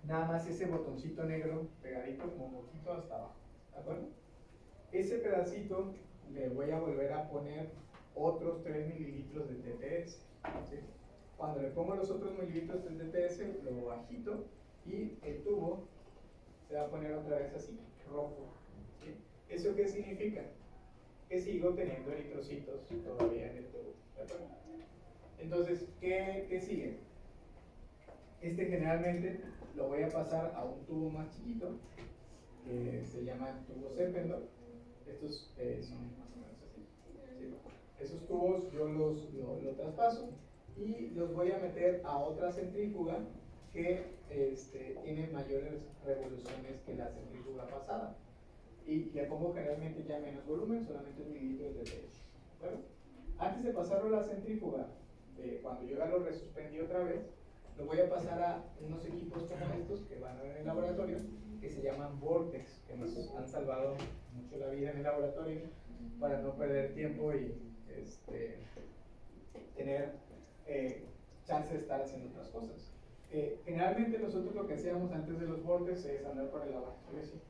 nada más ese botoncito negro pegadito como poquito hasta abajo. ¿De acuerdo? Ese pedacito le voy a volver a poner otros 3 mililitros de TTS. ¿Sí? Cuando le pongo los otros mililitros de TTS, lo agito y el tubo se va a poner otra vez así, rojo. ¿Sí? ¿Eso qué significa? Que sigo teniendo eritrocitos todavía en el tubo. ¿De acuerdo? Entonces, ¿qué sigue? Generalmente lo voy a pasar a un tubo más chiquito, que se llama tubo Eppendorf. Estos son más o menos así. ¿Sí? Esos tubos yo lo traspaso y los voy a meter a otra centrífuga que tiene mayores revoluciones que la centrífuga pasada. Y le pongo generalmente ya menos volumen, solamente 1 mililitro de TTS. Bueno, antes de pasarlo a la centrífuga, cuando yo ya lo resuspendí otra vez, lo voy a pasar a unos equipos como estos que van a ver en el laboratorio, que se llaman Vortex, que nos han salvado mucho la vida en el laboratorio para no perder tiempo y tener chance de estar haciendo otras cosas. Generalmente nosotros lo que hacíamos antes de los Vortex es andar por el laboratorio así,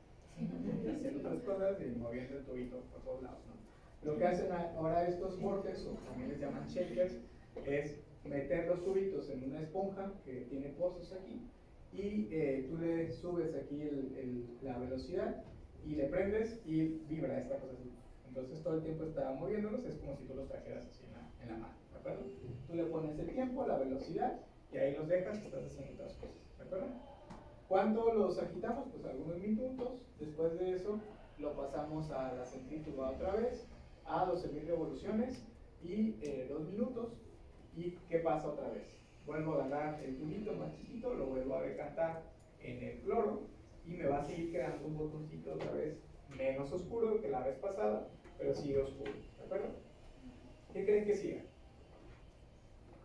haciendo otras cosas y moviendo el tubito por todos lados, ¿no? Lo que hacen ahora estos vortex, o también les llaman shakers, es meter los tubitos en una esponja que tiene pozos aquí, y tú le subes aquí la velocidad y le prendes y vibra esta cosa así. Entonces todo el tiempo está moviéndolos, es como si tú los trajeras así en la mano, ¿de acuerdo? Tú le pones el tiempo, la velocidad, y ahí los dejas, estás haciendo otras cosas, ¿de acuerdo? ¿Cuánto los agitamos? Pues algunos minutos. Después de eso lo pasamos a la centrífuga otra vez, a 12.000 revoluciones y 2 minutos. ¿Y qué pasa otra vez? Vuelvo a agarrar el tubito más chiquito, lo vuelvo a decantar en el cloro y me va a seguir creando un botoncito otra vez menos oscuro que la vez pasada, pero sigue oscuro, ¿de acuerdo? ¿Qué creen que siga?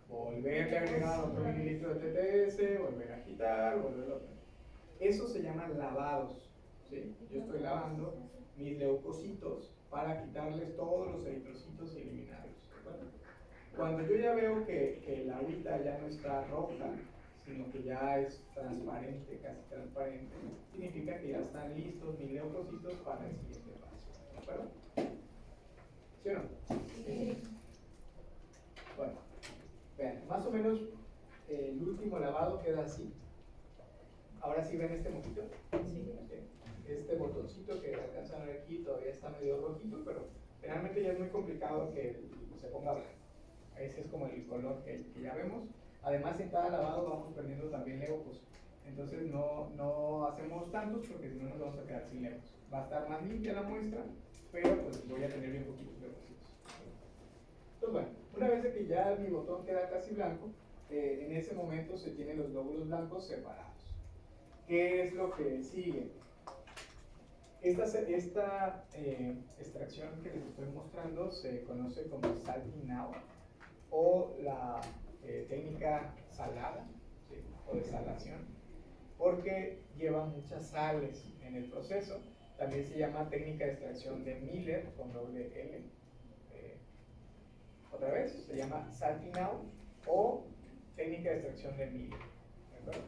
Volverle a agregar otro mililitro de TTS, volver a agitar, volverlo a poner. Eso se llaman lavados, ¿sí? Yo estoy lavando mis leucocitos para quitarles todos los eritrocitos y eliminarlos, ¿de acuerdo? Cuando yo ya veo que la agüita ya no está roja, sino que ya es transparente, casi transparente, significa que ya están listos mis leucocitos para el siguiente paso, ¿de acuerdo? ¿Sí o no? Sí. Bueno, vean, más o menos el último lavado queda así. Ahora sí ven este mojito. Sí. Este botoncito que alcanzan a ver aquí todavía está medio rojito, pero realmente ya es muy complicado que se ponga blanco. Ese es como el color que ya vemos. Además, en cada lavado vamos perdiendo también leucos. Entonces no hacemos tantos porque si no nos vamos a quedar sin leucos. Va a estar más limpia la muestra, pero pues voy a tener bien poquitos leucocitos. Entonces bueno, una vez de que ya mi botón queda casi blanco, en ese momento se tienen los glóbulos blancos separados. ¿Qué es lo que sigue? Esta extracción que les estoy mostrando se conoce como salting out o la técnica salada, ¿sí? O desalación, porque lleva muchas sales en el proceso. También se llama técnica de extracción de Miller con doble L. Otra vez, se llama salting out o técnica de extracción de Miller. ¿De acuerdo?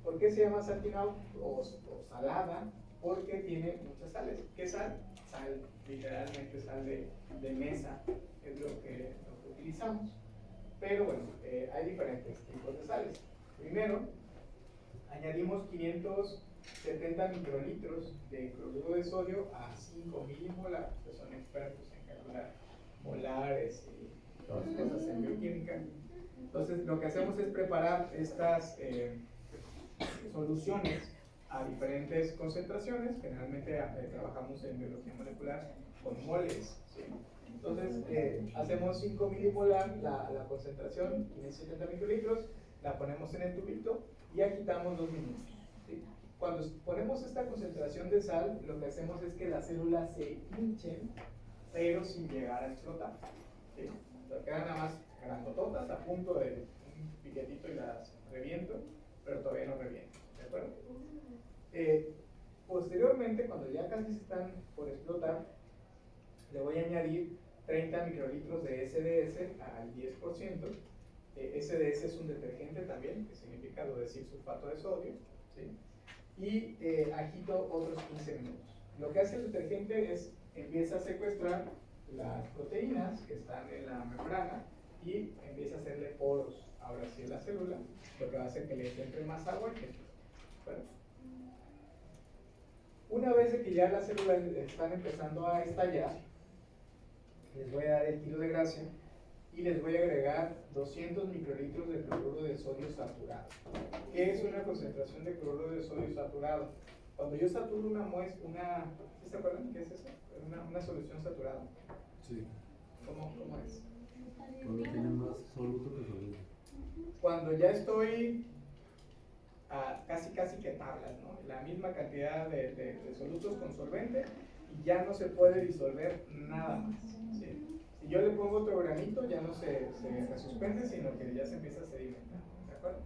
¿Por qué se llama salting out o salada? Porque tiene muchas sales. ¿Qué sal? Sal, literalmente sal de mesa, es lo que utilizamos. Pero bueno, hay diferentes tipos de sales. Primero, añadimos 570 microlitros de cloruro de sodio a 5 milimolar, que son expertos en calcular molares y todas las cosas en bioquímica. Entonces, lo que hacemos es preparar estas soluciones a diferentes concentraciones. Generalmente trabajamos en biología molecular con moles, ¿sí? Entonces hacemos 5 milimolar la concentración, 570 microlitros, la ponemos en el tubito y agitamos 2 minutos, ¿sí? Cuando ponemos esta concentración de sal, lo que hacemos es que las células se hinchen, pero sin llegar a explotar, ¿sí? Entonces quedan nada más grandototas, a punto de un piquetito y las reviento, pero todavía no reviento, ¿de acuerdo? Posteriormente, cuando ya casi están por explotar, le voy a añadir 30 microlitros de SDS al 10%. SDS es un detergente también, que significa lo decir sulfato de sodio, ¿sí? Y agito otros 15 minutos. Lo que hace el detergente es empieza a secuestrar las proteínas que están en la membrana y empieza a hacerle poros ahora sí a la célula, lo que va a hacer que le entre más agua y que bueno. Una vez que ya las células están empezando a estallar, les voy a dar el tiro de gracia y les voy a agregar 200 microlitros de cloruro de sodio saturado. ¿Qué es una concentración de cloruro de sodio saturado? Cuando yo saturo una muestra, ¿sí se acuerdan qué es eso? Una solución saturada. Sí. ¿Cómo es? Cuando tiene más soluto que soluto. Cuando ya estoy casi que tablas, ¿no? La misma cantidad de solutos con solvente y ya no se puede disolver nada más, ¿sí? Si yo le pongo otro granito, ya no se resuspende, sino que ya se empieza a sedimentar, ¿de acuerdo?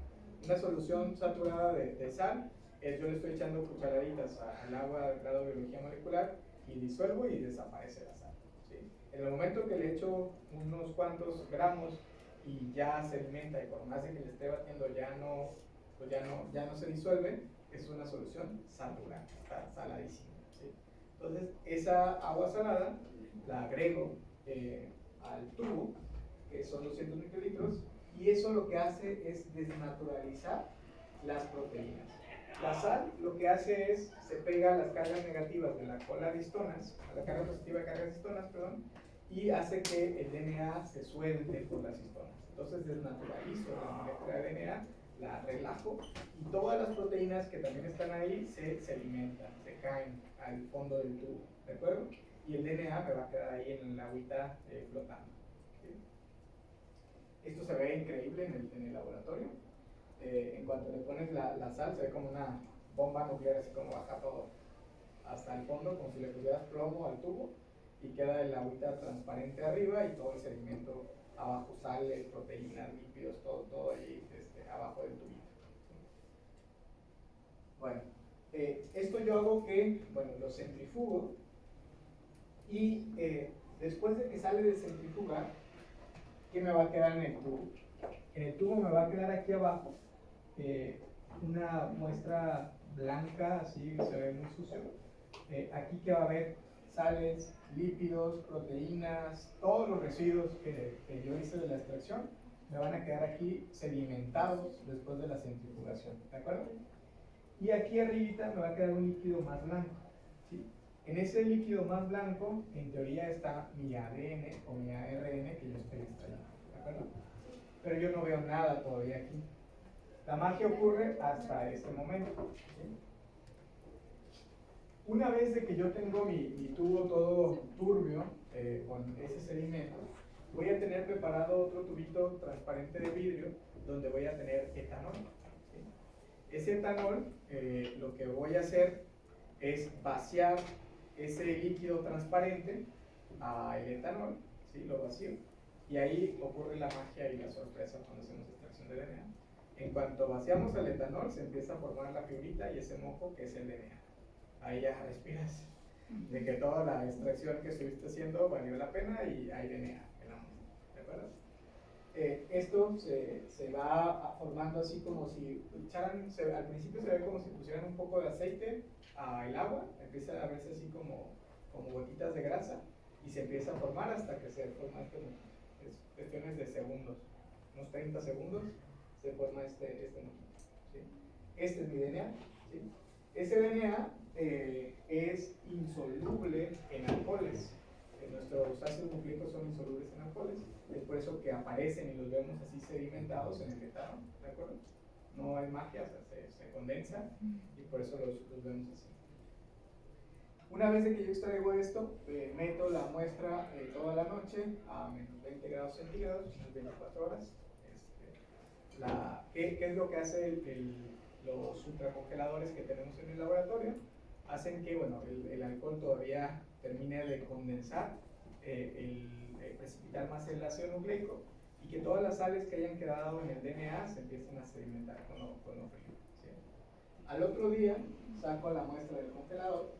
Una solución saturada de sal es yo le estoy echando cucharaditas al agua del grado de biología molecular y disuelvo y desaparece la sal, ¿sí? En el momento que le echo unos cuantos gramos y ya se alimenta y por más de que le esté batiendo ya no se disuelve, es una solución saturada, está saladísima, ¿sí? Entonces esa agua salada la agrego al tubo, que son 200 microlitros, y eso lo que hace es desnaturalizar las proteínas. La sal lo que hace es, se pega a las cargas negativas de la cola de histonas, a la carga positiva de cargas histonas, perdón, y hace que el DNA se suelte por las histonas. Entonces desnaturalizo la molécula de DNA, la relajo, y todas las proteínas que también están ahí se alimentan, se caen al fondo del tubo, ¿de acuerdo? Y el DNA me va a quedar ahí en la agüita flotando. ¿Sí? Esto se ve increíble en el laboratorio. En cuanto le pones la sal, se ve como una bomba nuclear, así como baja todo hasta el fondo, como si le pusieras plomo al tubo, y queda el agüita transparente arriba y todo el sedimento abajo, sales, proteínas, lípidos, todo ahí abajo del tubito. Bueno, esto yo hago que, bueno, lo centrifugo, y después de que sale de centrifugar, ¿qué me va a quedar en el tubo? En el tubo me va a quedar aquí abajo una muestra blanca, así se ve muy sucio. Aquí que va a haber sales, lípidos, proteínas, todos los residuos que yo hice de la extracción me van a quedar aquí sedimentados después de la centrifugación, ¿de acuerdo? Y aquí arribita me va a quedar un líquido más blanco, ¿sí? En ese líquido más blanco, en teoría está mi ADN o mi ARN que yo estoy extrayendo, ¿de acuerdo? Pero yo no veo nada todavía aquí. La magia ocurre hasta este momento, ¿sí? Una vez de que yo tengo mi tubo todo turbio con ese sedimento, voy a tener preparado otro tubito transparente de vidrio donde voy a tener etanol, ¿sí? Ese etanol, lo que voy a hacer es vaciar ese líquido transparente al etanol, ¿sí? Lo vacío, y ahí ocurre la magia y la sorpresa cuando hacemos extracción de DNA. En cuanto vaciamos el etanol, se empieza a formar la fibrita y ese mojo que es el DNA. Ahí ya respiras de que toda la extracción que estuviste haciendo valió la pena y hay DNA en la muestra, ¿de acuerdo? Esto se va formando así como si echaran, al principio se ve como si pusieran un poco de aceite al agua, empieza a verse así como gotitas de grasa y se empieza a formar hasta que se forma es cuestiones de segundos, unos 30 segundos se forma este mojito, ¿sí? Este es mi DNA, ¿sí? Ese DNA es insoluble en alcoholes. Nuestros ácidos nucleicos son insolubles en alcoholes, es por eso que aparecen y los vemos así sedimentados en el etanol, ¿de acuerdo? No hay magia, o sea, se condensa y por eso los vemos así. Una vez de que yo extraigo esto, meto la muestra toda la noche a menos 20 grados centígrados, unas 24 horas. ¿Qué es lo que hace los ultracongeladores que tenemos en el laboratorio? Hacen que, bueno, el alcohol todavía termine de condensar, precipitar más el ácido nucleico y que todas las sales que hayan quedado en el DNA se empiecen a sedimentar con lo frío, ¿sí? Al otro día saco la muestra del congelador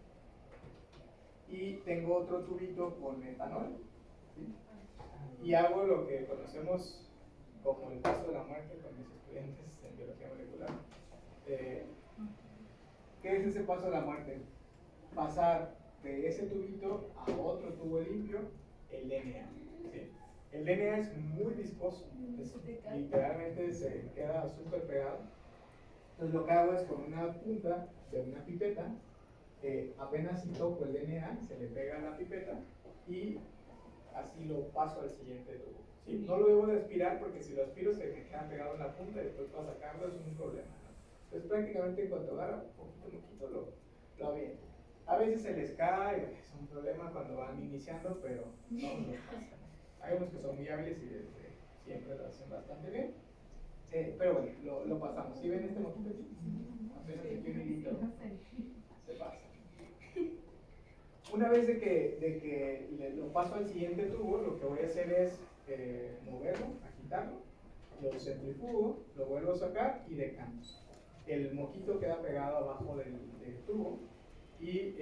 y tengo otro tubito con etanol, ¿sí? Y hago lo que conocemos como el paso de la muerte con mis estudiantes en biología molecular. ¿Qué es ese paso de la muerte? Pasar de ese tubito a otro tubo limpio el DNA, ¿sí? El DNA es muy viscoso, literalmente se queda súper pegado. Entonces lo que hago es con una punta de una pipeta, apenas si toco el DNA, se le pega a la pipeta y así lo paso al siguiente tubo, ¿sí? No lo debo de aspirar porque si lo aspiro se me queda pegado en la punta y después para sacarlo es un problema, ¿no? Entonces prácticamente en cuanto agarra poquito lo aviento. A veces se les cae, es un problema cuando van iniciando, pero no nos pasa. Hay unos que son muy hábiles y desde siempre lo hacen bastante bien. Pero bueno, lo pasamos. ¿Sí ven este moquito aquí? Apenas aquí un hilito se pasa. Una vez de que lo paso al siguiente tubo, lo que voy a hacer es moverlo, agitarlo, lo centrifugo, lo vuelvo a sacar y decanto. El moquito queda pegado abajo del tubo y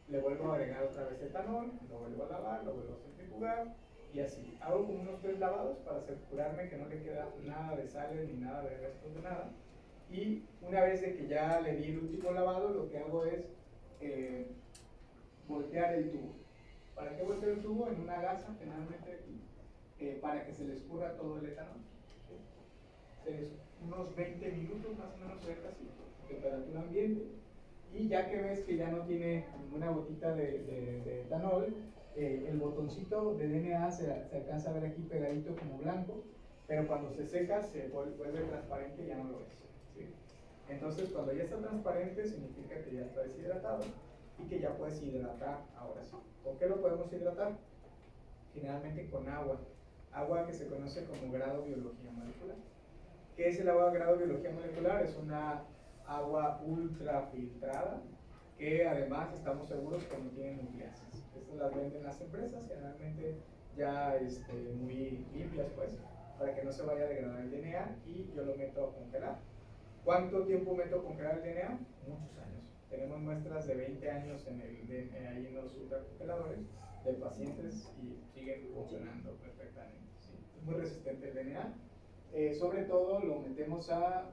le vuelvo a agregar otra vez etanol, lo vuelvo a lavar, lo vuelvo a centrifugar y así. Hago como unos 3 lavados para asegurarme que no le queda nada de sales ni nada de restos de nada. Y una vez de que ya le di el último lavado, lo que hago es voltear el tubo. ¿Para qué volteo el tubo? En una gasa, generalmente aquí, para que se le escurra todo el etanol. Unos 20 minutos más o menos se deja así, temperatura ambiente, y ya que ves que ya no tiene ninguna gotita de etanol, el botoncito de DNA se alcanza a ver aquí pegadito como blanco, pero cuando se seca se vuelve transparente y ya no lo ves, ¿sí? Entonces cuando ya está transparente significa que ya está deshidratado y que ya puedes hidratar ahora sí. ¿Con qué lo podemos hidratar? Generalmente con agua, agua que se conoce como grado biología molecular. ¿Qué es el agua de grado biología molecular? Es una agua ultra filtrada que además estamos seguros que no tiene nucleases. Estas las venden las empresas, generalmente ya muy limpias, pues, para que no se vaya a degradar el DNA, y yo lo meto a congelar. ¿Cuánto tiempo meto a congelar el DNA? Muchos años. Tenemos muestras de 20 años ahí en los ultracongeladores de pacientes y siguen funcionando perfectamente, ¿sí? Es muy resistente el DNA. Sobre todo lo metemos a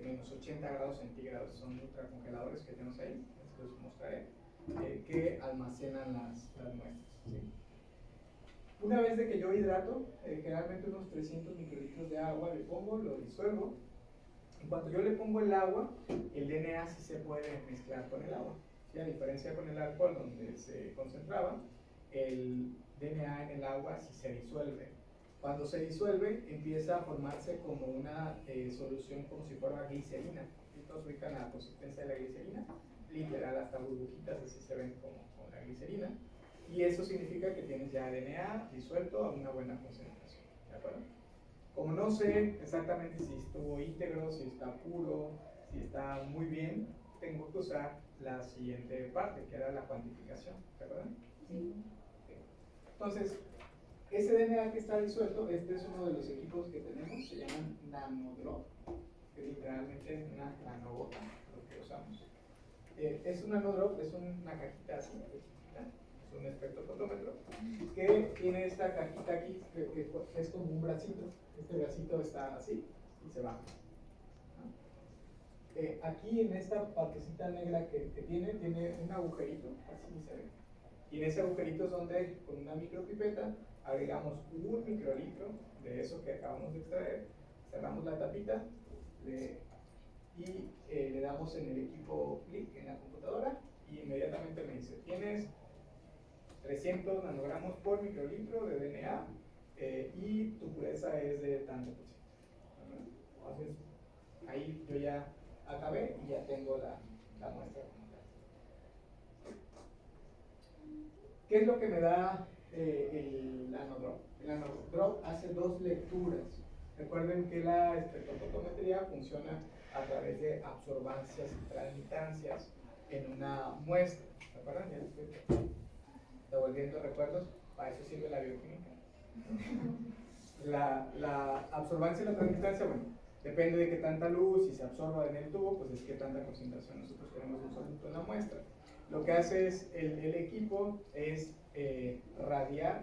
menos 80 grados centígrados, son ultracongeladores que tenemos ahí, les mostraré, que almacenan las muestras, ¿sí? Una vez de que yo hidrato, generalmente unos 300 microlitros de agua le pongo, lo disuelvo. En cuanto yo le pongo el agua, el DNA sí se puede mezclar con el agua, ¿sí? A diferencia con el alcohol donde se concentraba, el DNA en el agua sí se disuelve. Cuando se disuelve, empieza a formarse como una solución como si fuera glicerina. Todos ubican la consistencia de la glicerina, literal, hasta burbujitas así se ven como la glicerina. Y eso significa que tienes ya DNA disuelto a una buena concentración, ¿de acuerdo? Como no sé exactamente si estuvo íntegro, si está puro, si está muy bien, tengo que usar la siguiente parte, que era la cuantificación, ¿de acuerdo? Sí. Entonces, ese DNA que está disuelto, este es uno de los equipos que tenemos, se llaman nanodrop, que literalmente es una nanogota, lo que usamos. Es un nanodrop, es una cajita así, es un espectrofotómetro, que tiene esta cajita aquí, que es como un bracito. Este bracito está así y se baja. Aquí en esta partecita negra que tiene un agujerito, así se ve. Y en ese agujerito es donde, con una micropipeta, agregamos un microlitro de eso que acabamos de extraer, cerramos la tapita y le damos en el equipo clic en la computadora, y inmediatamente me dice: tienes 300 nanogramos por microlitro de DNA y tu pureza es de tanto por ciento. Entonces, ahí yo ya acabé y ya tengo la muestra. ¿Qué es lo que me da el nanodrop? El nanodrop hace dos lecturas. Recuerden que la espectrofotometría funciona a través de absorbancias y transmitancias en una muestra. ¿Se acuerdan? Ya estoy devolviendo recuerdos. Para eso sirve la bioquímica. La absorbancia y la transmitancia, bueno, depende de qué tanta luz, si se absorba en el tubo, pues es qué tanta concentración nosotros tenemos un soluto en la muestra. Lo que hace es el equipo es radiar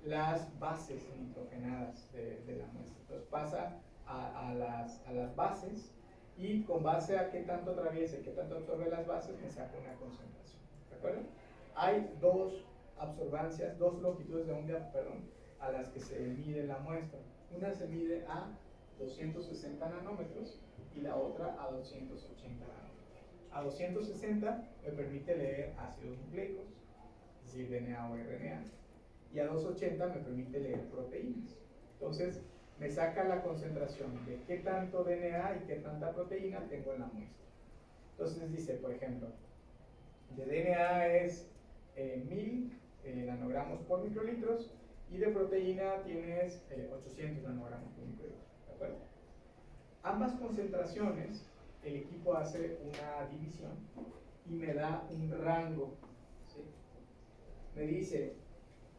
las bases nitrogenadas de la muestra. Entonces pasa a las bases, y con base a qué tanto atraviesa y qué tanto absorbe las bases, me saca una concentración. ¿De acuerdo? Hay dos absorbancias, dos longitudes de onda, perdón, a las que se mide la muestra. Una se mide a 260 nanómetros y la otra a 280 nanómetros. A 260 me permite leer ácidos nucleicos, es decir, DNA o RNA, y a 280 me permite leer proteínas. Entonces, me saca la concentración de qué tanto DNA y qué tanta proteína tengo en la muestra. Entonces dice, por ejemplo, de DNA es 1000 nanogramos por microlitros, y de proteína tienes 800 nanogramos por microlitro. ¿De acuerdo? Ambas concentraciones, el equipo hace una división y me da un rango, ¿sí? Me dice,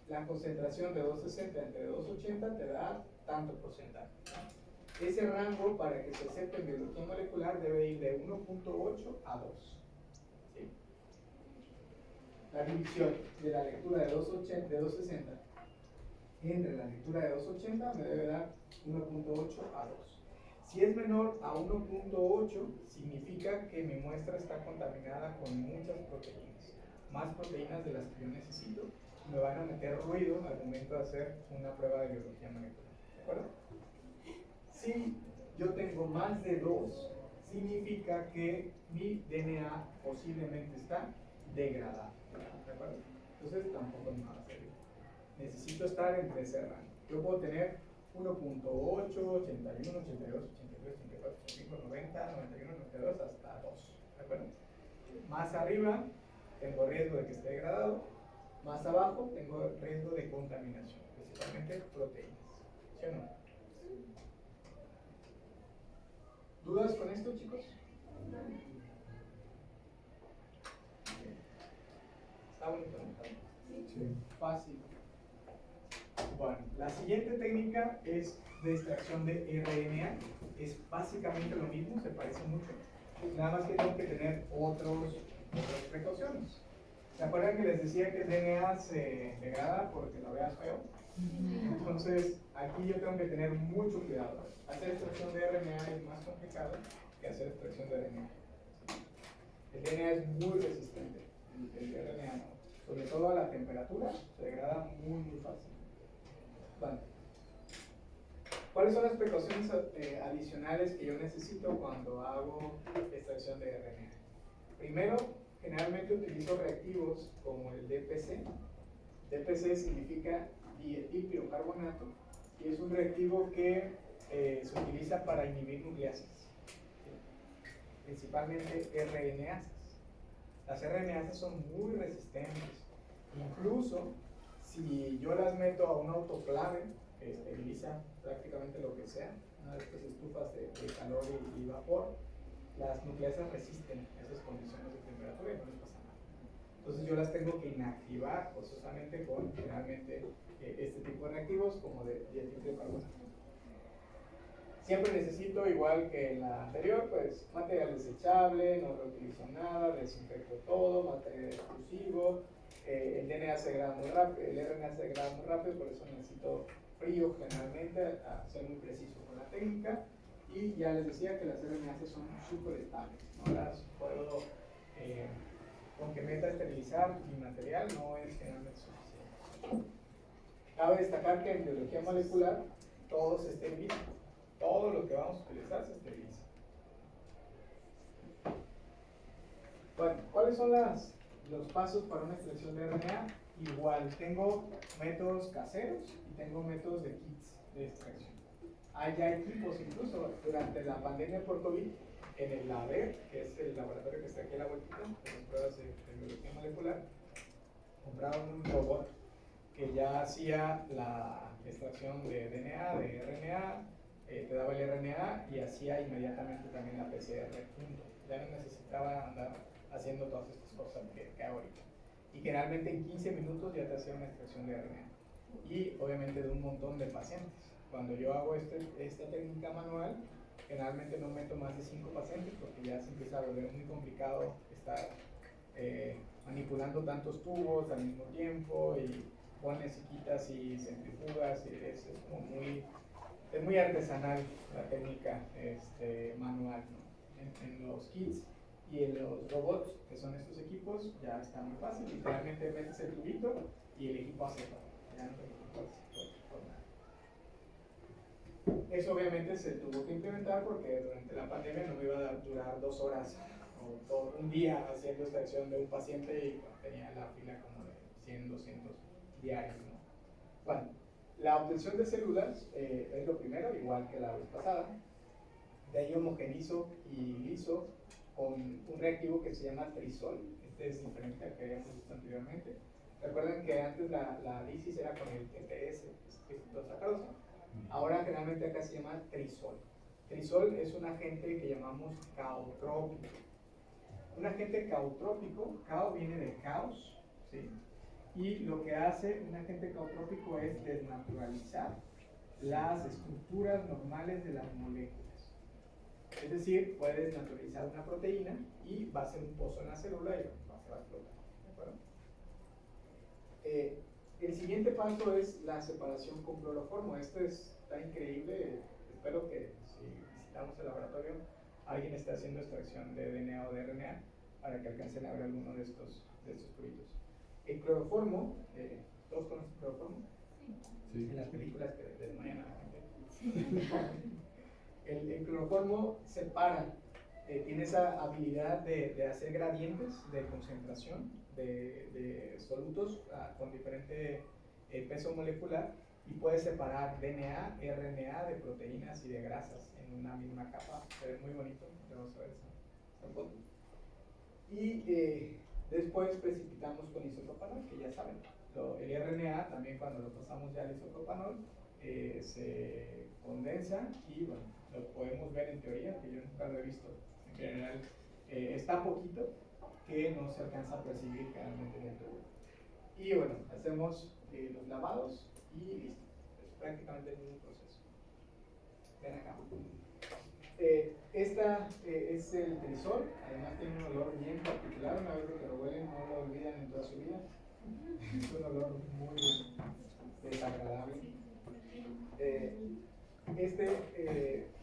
la concentración de 260 entre 280 te da tanto porcentaje. Ese rango, para que se acepte en biología molecular, debe ir de 1.8 a 2. ¿Sí? La división de la lectura de 260 entre la lectura de 280 me debe dar 1.8 a 2. Si es menor a 1.8, significa que mi muestra está contaminada con muchas proteínas, más proteínas de las que yo necesito, me van a meter ruido al momento de hacer una prueba de biología molecular. ¿De acuerdo? Si yo tengo más de 2, significa que mi DNA posiblemente está degradado. ¿De acuerdo? Entonces tampoco me va a servir. Necesito estar entre ese rango. Yo puedo tener 1.8, 81, 82, 83, 84, 85, 90, 91, 92 hasta 2. ¿De acuerdo? Más arriba tengo riesgo de que esté degradado, más abajo tengo riesgo de contaminación, principalmente proteínas. ¿Sí o no? ¿Dudas con esto, chicos? ¿Está bonito? ¿No? Sí. Fácil. Bueno, la siguiente técnica es de extracción de RNA. Es básicamente lo mismo, se parece mucho. Nada más que tengo que tener otras precauciones. ¿Se acuerdan que les decía que el DNA se degrada porque lo veas feo? Entonces, aquí yo tengo que tener mucho cuidado. Hacer extracción de RNA es más complicado que hacer extracción de DNA. El DNA es muy resistente, el RNA no. Sobre todo a la temperatura, se degrada muy fácil. Vale. ¿Cuáles son las precauciones adicionales que yo necesito cuando hago extracción de RNA? Primero, generalmente utilizo reactivos como el DPC. DPC significa dietilpirocarbonato y es un reactivo que se utiliza para inhibir nucleasas, principalmente RNasas. Las RNasas son muy resistentes. Incluso si yo las meto a un autoclave que esteriliza prácticamente lo que sea, una de estas estufas de calor y vapor, las nucleasas resisten esas condiciones de temperatura y no les pasa nada. Entonces yo las tengo que inactivar forzosamente con generalmente este tipo de reactivos como de dietilpirocarbonato. Siempre necesito, igual que en la anterior, pues material desechable, no reutilizo nada, desinfecto todo, material exclusivo. El DNA se degrada muy rápido, el RNA se degrada muy rápido, por eso necesito frío generalmente, a ser muy preciso con la técnica. Y ya les decía que las RNAs son súper estables, no las puedo, con que meta a esterilizar mi material no es generalmente suficiente. Cabe destacar que en biología molecular todo se esteriliza, todo lo que vamos a utilizar se esteriliza. Bueno, ¿cuáles son los pasos para una extracción de RNA? Igual, tengo métodos caseros y tengo métodos de kits de extracción. Hay ya equipos, incluso durante la pandemia por COVID, en el LABER, que es el laboratorio que está aquí a la vueltita, de las pruebas de biología molecular, compraron un robot que ya hacía la extracción de DNA, de RNA, te daba el RNA y hacía inmediatamente también la PCR junto. Ya no necesitaba andar haciendo todas estas cosas que hago ahorita. Y generalmente en 15 minutos ya te hacía una extracción de RNA. Y obviamente de un montón de pacientes. Cuando yo hago esta técnica manual, generalmente no meto más de 5 pacientes porque ya se empieza a volver muy complicado estar manipulando tantos tubos al mismo tiempo y pones y quitas y centrifugas y es como muy artesanal la técnica manual, ¿no? En los kits y en los robots, que son estos equipos, ya está muy fácil. Literalmente metes el tubito y el equipo hace todo. Ya no te preocupas por nada. Eso obviamente se tuvo que implementar porque durante la pandemia no me iba a durar 2 horas o todo un día haciendo extracción de un paciente y tenía la fila como de 100, 200 diarios, ¿no? Bueno, la obtención de células es lo primero, igual que la vez pasada. De ahí homogenizo y liso con un reactivo que se llama trisol. Este es diferente al que habíamos visto anteriormente. Recuerden que antes la lisis era con el TTS, sacarosa. Ahora generalmente acá se llama trisol. Trisol es un agente que llamamos caotrópico. Un agente caotrópico, cao viene de caos, ¿sí? Y lo que hace un agente caotrópico es desnaturalizar las estructuras normales de las moléculas. Es decir, puedes naturalizar una proteína y va a ser un pozo en la célula y va a explotar. ¿De acuerdo? El siguiente paso es la separación con cloroformo. Esto está increíble. Espero que si visitamos el laboratorio, alguien esté haciendo extracción de DNA o de RNA para que alcancen a ver alguno de estos tubitos. El cloroformo ¿Todos conocen cloroformo? Sí. En las películas que desmayan a la gente. El cloroformo separa, tiene esa habilidad de hacer gradientes de concentración de solutos con diferente peso molecular y puede separar DNA, RNA de proteínas y de grasas en una misma capa. Se ve muy bonito, vamos a ver esa foto. Y después precipitamos con isopropanol, que ya saben. El RNA también cuando lo pasamos ya al isopropanol se condensa y bueno, lo podemos ver en teoría, que yo nunca lo he visto. En general está poquito que no se alcanza a percibir generalmente en el tubo. Y bueno, hacemos los lavados y listo. Es prácticamente el mismo proceso. Ven acá. Esta es el trisol, además tiene un olor bien particular, una vez que lo huelen no lo olvidan en toda su vida. Es un olor muy desagradable.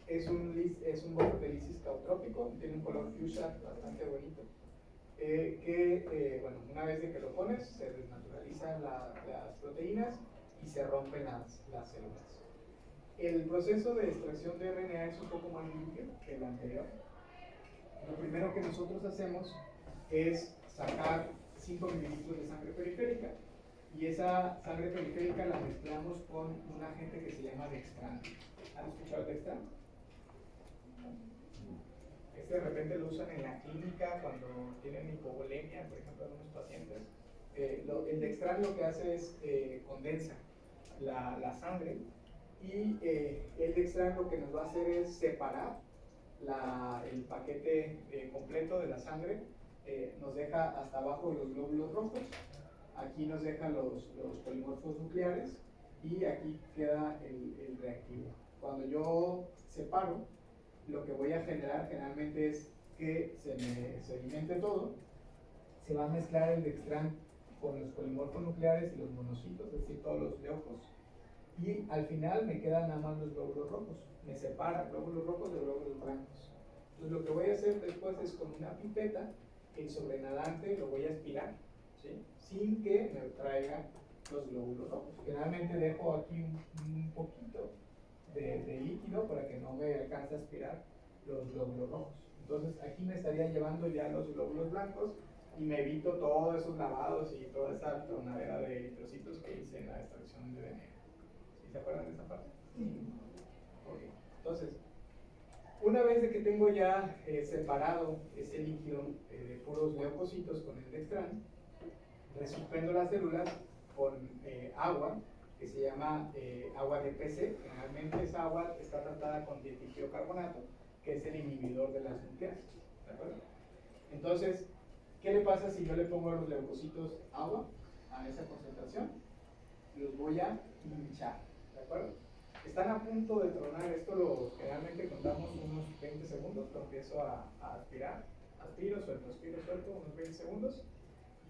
Es un bosque de lisis cautrópico, tiene un color fuchsia bastante bonito. Bueno, una vez de que lo pones, se desnaturalizan las proteínas y se rompen las células. El proceso de extracción de RNA es un poco más limpio que el anterior. Lo primero que nosotros hacemos es sacar 5 mililitros de sangre periférica y esa sangre periférica la mezclamos con un agente que se llama dextran. ¿Han escuchado el dextran? De repente lo usan en la clínica cuando tienen hipovolemia, por ejemplo, algunos pacientes. El dextran lo que hace es condensa la sangre y el dextran lo que nos va a hacer es separar el paquete completo de la sangre. Nos deja hasta abajo los glóbulos rojos, aquí nos deja los polimorfos nucleares y aquí queda el reactivo. Cuando yo separo, lo que voy a generar generalmente es que se sedimente todo, se va a mezclar el dextran con los polimorfos nucleares y los monocitos, es decir, todos los leucos, y al final me quedan nada más los glóbulos rojos, me separa glóbulos rojos de glóbulos blancos. Entonces lo que voy a hacer después es con una pipeta, el sobrenadante lo voy a aspirar, ¿sí? Sin que me traiga los glóbulos rojos. Generalmente dejo aquí un poquito de líquido para que no me alcance a aspirar los glóbulos rojos. Entonces aquí me estaría llevando ya los glóbulos blancos y me evito todos esos lavados y toda esa tronadera de eritrocitos que hice en la extracción de DNA. ¿Sí se acuerdan de esa parte? Okay. Entonces, una vez de que tengo ya separado ese líquido de puros leucocitos con el dextran, resuspendo las células con agua que se llama agua de PC. Generalmente esa agua está tratada con dietilcarbonatato, que es el inhibidor de las nucleases. ¿De acuerdo? Entonces, ¿qué le pasa si yo le pongo a los leucocitos agua a esa concentración? Los voy a hinchar. ¿De acuerdo? Están a punto de tronar. Esto generalmente contamos unos 20 segundos. Lo empiezo a aspirar. Aspiro, suelto, unos 20 segundos.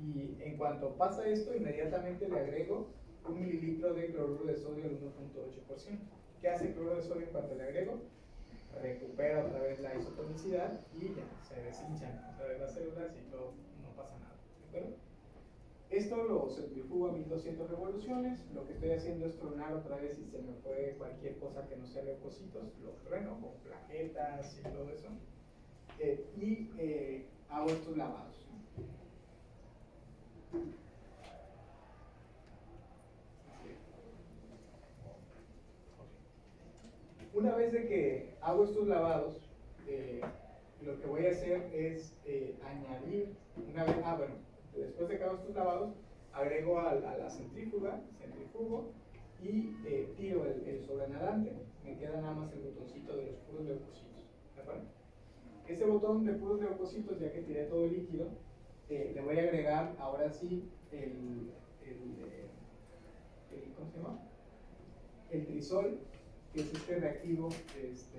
Y en cuanto pasa esto, inmediatamente le agrego 1 mililitro de cloruro de sodio al 1.8%. ¿Qué hace el cloruro de sodio en cuanto le agrego? Recupera otra vez la isotonicidad y ya, se deshinchan otra vez las células y todo, no pasa nada. ¿De acuerdo? Esto lo centrifugo a 1200 revoluciones. Lo que estoy haciendo es tronar otra vez y se me fue cualquier cosa que no sea leucocitos, lo trueno con plaquetas y todo eso. Hago estos lavados. Una vez de que hago estos lavados, lo que voy a hacer es añadir, después de que hago estos lavados, agrego a la centrifugo y tiro el sobrenadante, me queda nada más el botoncito de los puros leucocitos. ¿De acuerdo? Ese botón de puros leucocitos, ya que tiré todo el líquido, le voy a agregar ahora sí ¿cómo se llama? El trisol, que es este reactivo, les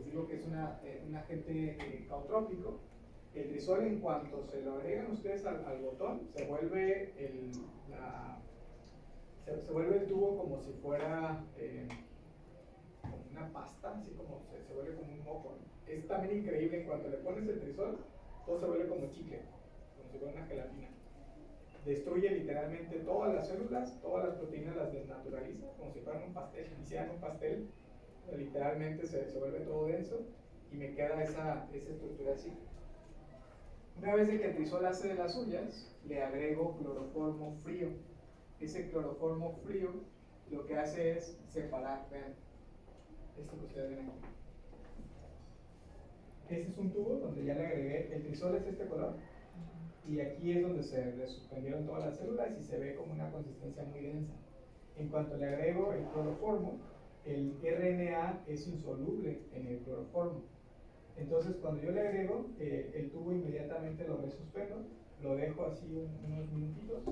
digo que es un agente cautrópico. El trisol, en cuanto se lo agregan ustedes al botón, se vuelve se vuelve el tubo como si fuera como una pasta, así como se vuelve como un moco. Es también increíble, en cuanto le pones el trisol, todo se vuelve como chicle, como si fuera una gelatina. destruye literalmente todas las células, todas las proteínas las desnaturaliza, como si fueran un pastel, hicieran un pastel, literalmente se vuelve todo denso y me queda esa estructura así. Una vez de que el trisol hace de las suyas, le agrego cloroformo frío. Ese cloroformo frío lo que hace es separar, vean, esto que ustedes ven aquí. Este es un tubo donde ya le agregué, el trisol es este color, y aquí es donde se suspendieron todas las células y se ve como una consistencia muy densa. En cuanto le agrego el cloroformo, el RNA es insoluble en el cloroformo. Entonces cuando yo le agrego, el tubo inmediatamente lo resuspendo, lo dejo así unos minutitos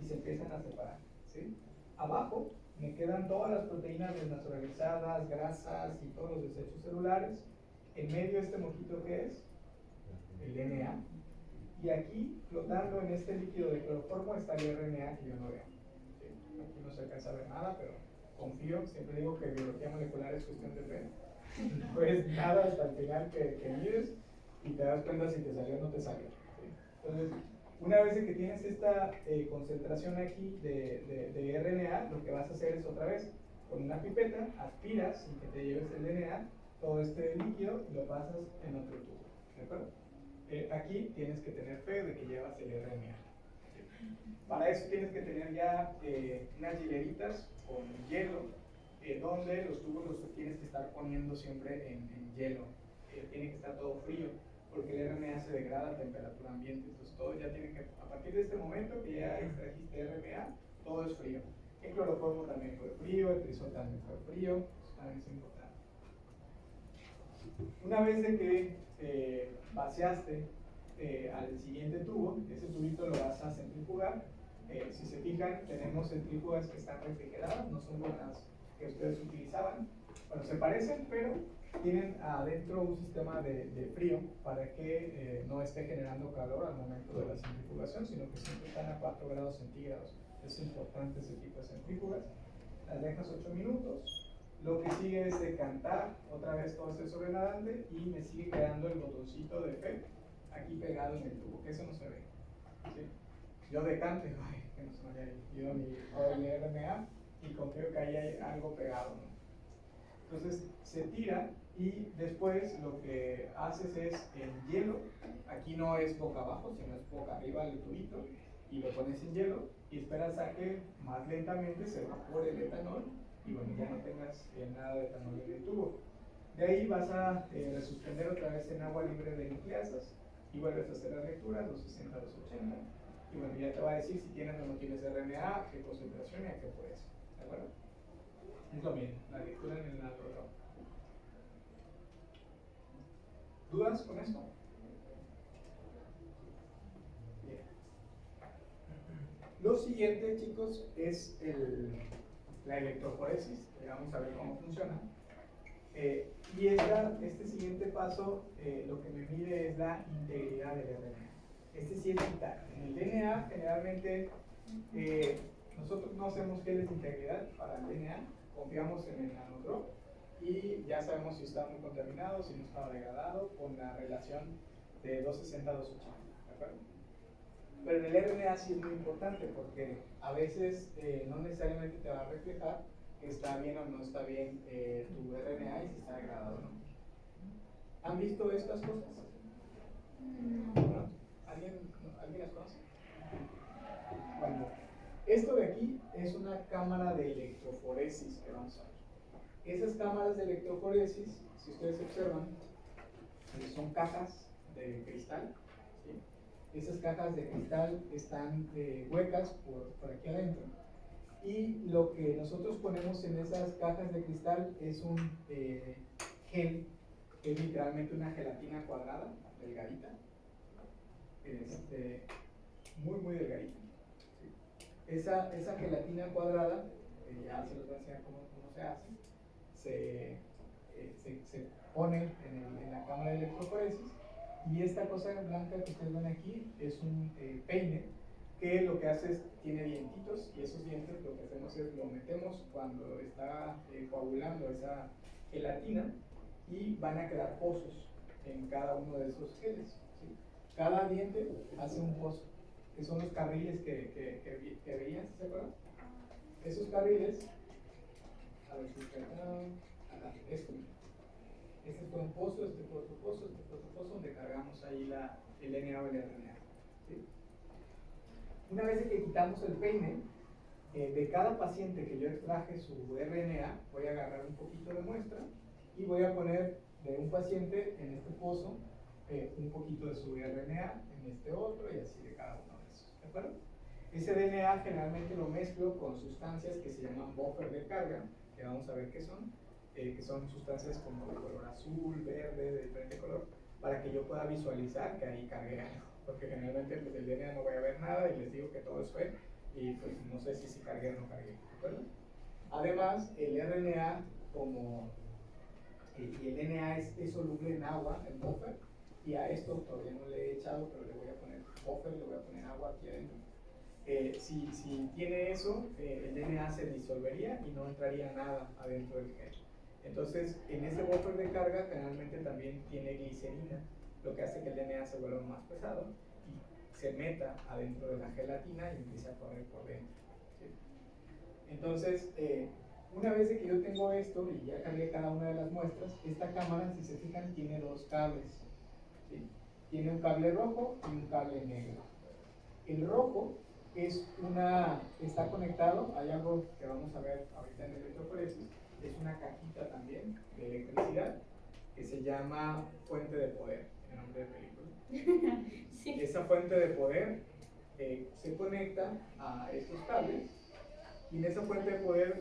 y se empiezan a separar, ¿sí? Abajo me quedan todas las proteínas desnaturalizadas, grasas y todos los desechos celulares. En medio este mojito que es el DNA. Y aquí, flotando en este líquido de cloroformo, está el RNA que yo no veo. ¿Sí? Aquí no se alcanza a ver nada, pero confío. Siempre digo que biología molecular es cuestión de fe. Pues nada hasta el final que mides y te das cuenta si te salió o no te salió. ¿Sí? Entonces, una vez que tienes esta concentración aquí de RNA, lo que vas a hacer es otra vez, con una pipeta, aspiras sin que te lleves el DNA, todo este líquido y lo pasas en otro tubo. ¿De acuerdo? Aquí tienes que tener fe de que llevas el RNA. Para eso tienes que tener ya unas hileritas con hielo, donde los tubos los tienes que estar poniendo siempre en hielo. Tiene que estar todo frío, porque el RNA se degrada a temperatura ambiente. Entonces todo ya tiene que, a partir de este momento que ya extrajiste RNA, todo es frío. El cloroformo también fue frío, el trisol también fue frío, eso también es importante. Una vez de que vaciaste al siguiente tubo, ese tubito lo vas a centrifugar. Si se fijan, tenemos centrífugas que están refrigeradas, no son las que ustedes utilizaban. Bueno, se parecen, pero tienen adentro un sistema de frío para que no esté generando calor al momento de la centrifugación, sino que siempre están a 4 grados centígrados. Es importante ese tipo de centrífugas. Las dejas 8 minutos. Lo que sigue es decantar otra vez todo este sobrenadante y me sigue quedando el botoncito de FEP aquí pegado en el tubo, que eso no se ve. ¿Sí? Yo decanto y ay, que no se me haya ido mi RNA y confío que ahí hay algo pegado, ¿no? Entonces se tira y después lo que haces es en hielo, aquí no es boca abajo, sino es boca arriba del tubito, y lo pones en hielo y esperas a que más lentamente se evapore el etanol y bueno, ya no tengas nada de etanol en el tubo. De ahí vas a resuspender otra vez en agua libre de nucleasas y vuelves a hacer las lecturas, 260 a 280. Y bueno, ya te va a decir si tienes o no tienes RNA, qué concentración y a qué puedes. ¿De acuerdo? Es lo mismo, la lectura en el algodón. ¿Dudas con esto? Bien. Lo siguiente, chicos, es la electroforesis, que vamos a ver cómo funciona. Y este siguiente paso, lo que me mide es la integridad del RNA. Este sí es vital. En el DNA, generalmente, nosotros no hacemos geles de integridad para el DNA, confiamos en el nanodrop y ya sabemos si está muy contaminado, si no estaba degradado, con la relación de 260 a 280. ¿De acuerdo? Pero en el RNA sí es muy importante porque a veces no necesariamente te va a reflejar que está bien o no está bien tu RNA y si está degradado o no. ¿Han visto estas cosas? ¿No? ¿Alguien las conoce? Bueno, esto de aquí es una cámara de electroforesis que vamos a ver. Esas cámaras de electroforesis, si ustedes observan, son cajas de cristal. ¿Sí? Esas cajas de cristal están huecas por aquí adentro. Y lo que nosotros ponemos en esas cajas de cristal es un gel, que es literalmente una gelatina cuadrada, delgadita, muy delgadita. ¿Sí? Esa gelatina cuadrada, ya se los voy a enseñar cómo se hace, se pone en la cámara de electroforesis, y esta cosa blanca que ustedes ven aquí es un peine que lo que hace es, tiene dientitos, y esos dientes lo que hacemos es lo metemos cuando está coagulando esa gelatina y van a quedar pozos en cada uno de esos geles. ¿Sí? Cada diente hace un pozo. que son los carriles que veías, ¿se acuerdan? Esos carriles, a ver si esto. Este fue un pozo, este fue otro pozo, este fue otro pozo, donde cargamos ahí el DNA o el RNA. ¿Sí? Una vez que quitamos el peine, de cada paciente que yo extraje su RNA, voy a agarrar un poquito de muestra y voy a poner de un paciente en este pozo un poquito de su RNA, en este otro y así de cada uno de esos. ¿De acuerdo? Ese DNA generalmente lo mezclo con sustancias que se llaman buffer de carga, que vamos a ver qué son, que son sustancias como de color azul, verde, de diferente color, para que yo pueda visualizar que ahí cargué algo, porque generalmente pues, el DNA no voy a ver nada y les digo que todo es fe y pues no sé si cargué o no cargué. ¿De acuerdo? Además, el RNA y el DNA es soluble en agua, en buffer, y a esto todavía no le he echado, pero le voy a poner buffer, le voy a poner agua aquí adentro. Si tiene eso, el DNA se disolvería y no entraría nada adentro del gel. Entonces, en ese buffer de carga generalmente también tiene glicerina, lo que hace que el DNA se vuelva más pesado y se meta adentro de la gelatina y empiece a correr por dentro. ¿Sí? Entonces, una vez que yo tengo esto y ya cargué cada una de las muestras, esta cámara, si se fijan, tiene dos cables. ¿Sí? Tiene un cable rojo y un cable negro. El rojo está conectado, hay algo que vamos a ver ahorita en electroforesis, es una cajita también de electricidad que se llama fuente de poder, en nombre de película. Sí. Esa fuente de poder se conecta a estos cables y en esa fuente de poder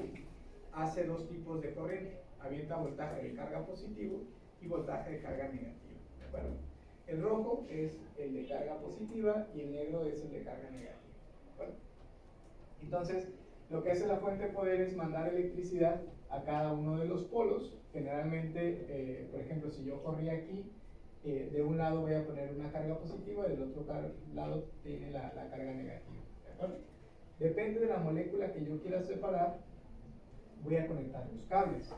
hace dos tipos de corriente, avienta voltaje de carga positivo y voltaje de carga negativa. ¿De acuerdo? El rojo es el de carga positiva y el negro es el de carga negativa. ¿De acuerdo? Entonces, lo que hace la fuente de poder es mandar electricidad a cada uno de los polos. Generalmente, por ejemplo, si yo corría aquí, de un lado voy a poner una carga positiva y del otro lado tiene la carga negativa. ¿De acuerdo? Depende de la molécula que yo quiera separar, voy a conectar los cables.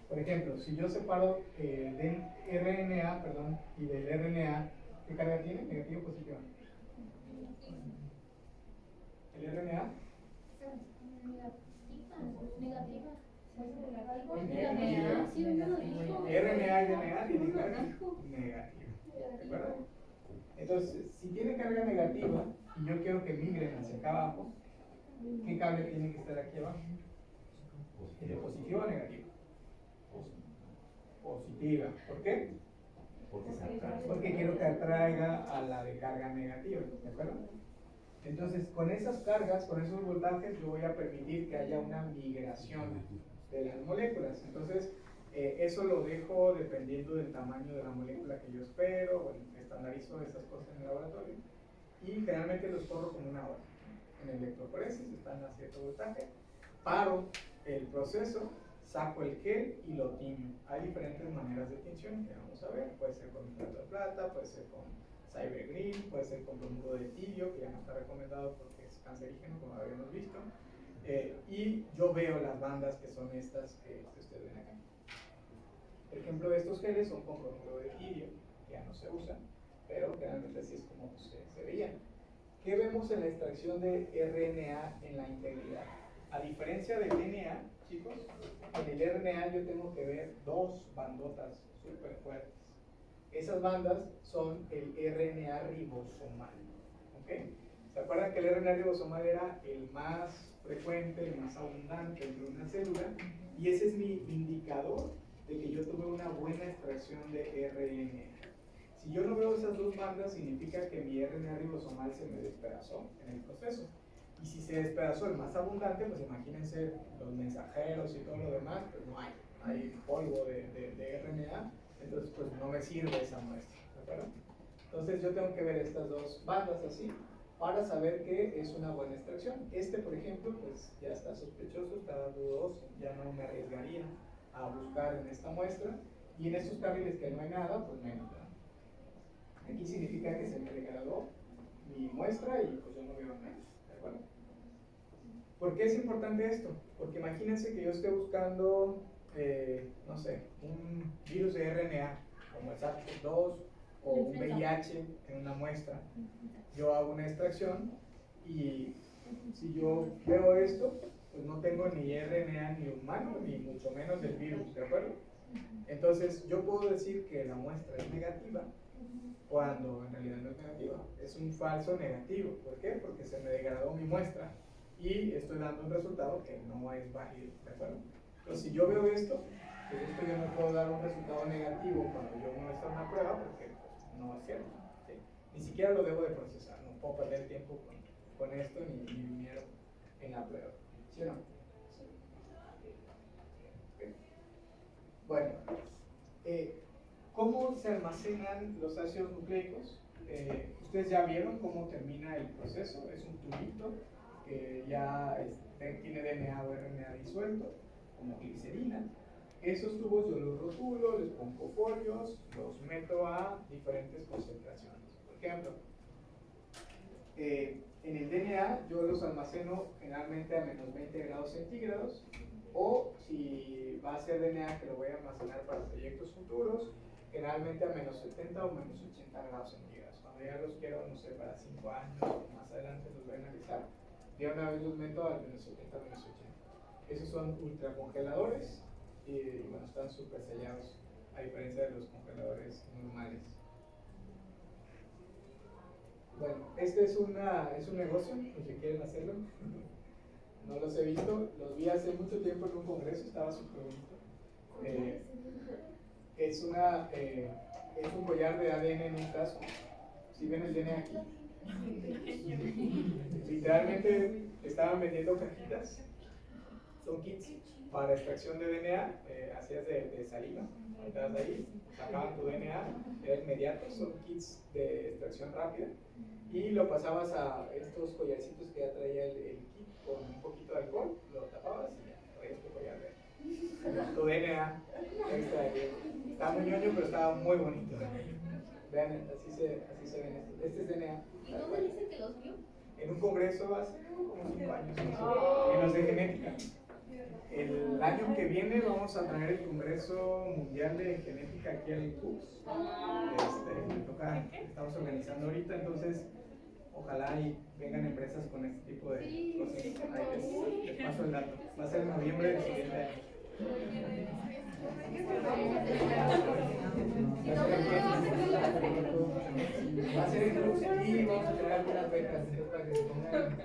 Por ejemplo, si yo separo del RNA, y del RNA, ¿qué carga tiene? ¿Negativa o positiva? ¿El RNA? Negativa. RNA y DNA tienen carga negativa. ¿De acuerdo? Entonces, si tiene carga negativa y yo quiero que migren hacia acá abajo, ¿qué cable tiene que estar aquí abajo? ¿Es de positiva o negativa? Positiva. ¿Por qué? Porque quiero que atraiga a la de carga negativa. ¿De acuerdo? Entonces, con esas cargas, con esos voltajes, yo voy a permitir que haya una migración de las moléculas. Entonces, eso lo dejo dependiendo del tamaño de la molécula que yo espero, bueno, estandarizo esas cosas en el laboratorio y generalmente los corro como una hora. En electroforesis están a cierto voltaje, paro el proceso, saco el gel y lo tiño. Hay diferentes maneras de tinción que vamos a ver, puede ser con nitrato de plata, puede ser con Cybergreen, puede ser con bromuro de tirio, que ya no está recomendado porque es cancerígeno, como habíamos visto. Y yo veo las bandas que son estas que ustedes ven acá. Por ejemplo, estos geles son con bromuro de tirio, que ya no se usan, pero realmente así es como se veían. ¿Qué vemos en la extracción de RNA en la integridad? A diferencia del DNA, chicos, en el RNA yo tengo que ver dos bandotas súper fuertes. Esas bandas son el RNA ribosomal. ¿Okay? ¿Se acuerdan que el RNA ribosomal era el más frecuente, el más abundante dentro de una célula? Y ese es mi indicador de que yo tuve una buena extracción de RNA. Si yo no veo esas dos bandas, significa que mi RNA ribosomal se me despedazó en el proceso. Y si se despedazó el más abundante, pues imagínense los mensajeros y todo lo demás, pues no hay polvo de RNA, entonces pues no me sirve esa muestra, ¿de acuerdo? Entonces yo tengo que ver estas dos bandas así para saber que es una buena extracción. Por ejemplo, pues ya está sospechoso, está dudoso, ya no me arriesgaría a buscar en esta muestra, y en estos carriles que no hay nada, pues menos, ¿verdad? Aquí significa que se me degradó mi muestra y pues yo no veo nada, ¿de acuerdo? ¿Por qué es importante esto? Porque imagínense que yo esté buscando, no sé, un virus de RNA, como el SARS-CoV-2 o un VIH en una muestra. Yo hago una extracción y si yo veo esto, pues no tengo ni RNA ni humano, ni mucho menos del virus, ¿de acuerdo? Entonces yo puedo decir que la muestra es negativa cuando en realidad no es negativa, es un falso negativo. ¿Por qué? Porque se me degradó mi muestra y estoy dando un resultado que no es válido, ¿de acuerdo? Entonces si yo veo esto, pues esto yo no puedo dar un resultado negativo cuando yo muestro una prueba porque pues, no es cierto, ¿sí? Ni siquiera lo debo de procesar, no puedo perder tiempo con esto ni dinero en la prueba, ¿sí o no? Okay. Bueno, ¿cómo se almacenan los ácidos nucleicos? Ustedes ya vieron cómo termina el proceso, es un tubito que ya tiene DNA o RNA disuelto, como glicerina. Esos tubos yo los rotulo, les pongo folios, los meto a diferentes concentraciones. Por ejemplo, en el DNA yo los almaceno generalmente a menos 20 grados centígrados, o si va a ser DNA que lo voy a almacenar para proyectos futuros, generalmente a menos 70 o menos 80 grados centígrados. Cuando ya los quiero, no sé, para 5 años o más adelante los voy a analizar, de una vez los meto a menos 70, menos 80. Esos son ultracongeladores y bueno, están súper sellados, a diferencia de los congeladores normales. Bueno, este es un negocio, los que quieren hacerlo. No los he visto, los vi hace mucho tiempo en un congreso, estaba súper bonito. Es un collar de ADN en un casco. ¿Sí ven el DNA aquí? Literalmente estaban vendiendo cajitas, son kits para extracción de DNA, hacías de saliva, estabas ahí, sacaban tu DNA, era inmediato, son kits de extracción rápida, y lo pasabas a estos collarcitos que ya traía el kit con un poquito de alcohol, lo tapabas y ya traías tu collar de tu DNA extra. Estaba muy ñoño, pero estaba muy bonito. Vean, así se ven estos. Este es DNA. ¿Y dónde dice que los vio? En un congreso hace como 5 años, en los de genética. El año que viene vamos a traer el Congreso Mundial de Genética aquí al CUCS. Estamos organizando ahorita, entonces ojalá y vengan empresas con este tipo de cosas. Ahí les paso el dato. Va a ser en noviembre del siguiente año. Va a ser en CUCS y vamos a tener algunas becas para que se pongan.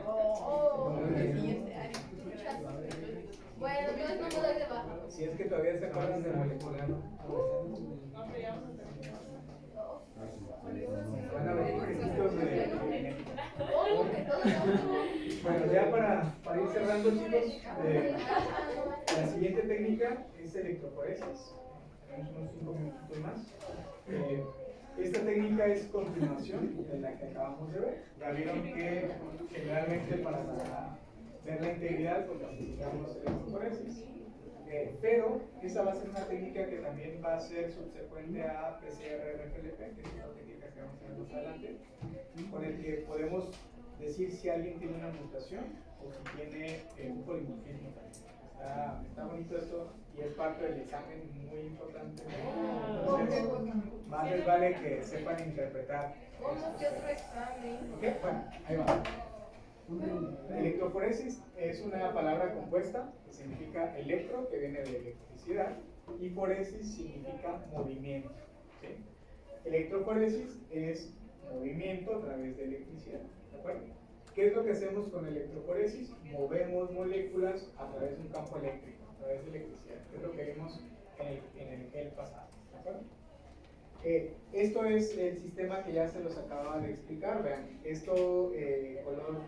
Bueno, yo no me doy de baja. Si es que todavía se acuerdan del molecular. Van a venir requisitos de genética. Bueno, ya para ir cerrando, chicos, la siguiente técnica es electroforesis. Tenemos unos 5 minutitos más. Esta técnica es continuación de la que acabamos de ver. Ya vieron que generalmente para ver la integridad pues necesitamos electroforesis. Pero esa va a ser una técnica que también va a ser subsecuente a PCR-RFLP, que es una técnica que vamos a ver más adelante, con el que podemos decir si alguien tiene una mutación o si tiene un polimorfismo también. Está bonito esto y es parte del examen muy importante. Entonces, más les vale que sepan interpretar. ¿Cómo que otro examen? Ok, bueno, ahí va. Electroforesis es una palabra compuesta que significa electro, que viene de electricidad, y foresis significa movimiento. ¿Sí? Electroforesis es movimiento a través de electricidad. ¿De acuerdo? ¿Qué es lo que hacemos con electroforesis? Movemos moléculas a través de un campo eléctrico, a través de electricidad. Es lo que vimos en el gel pasado. ¿De acuerdo? Esto es el sistema que ya se los acababa de explicar. Vean, esto color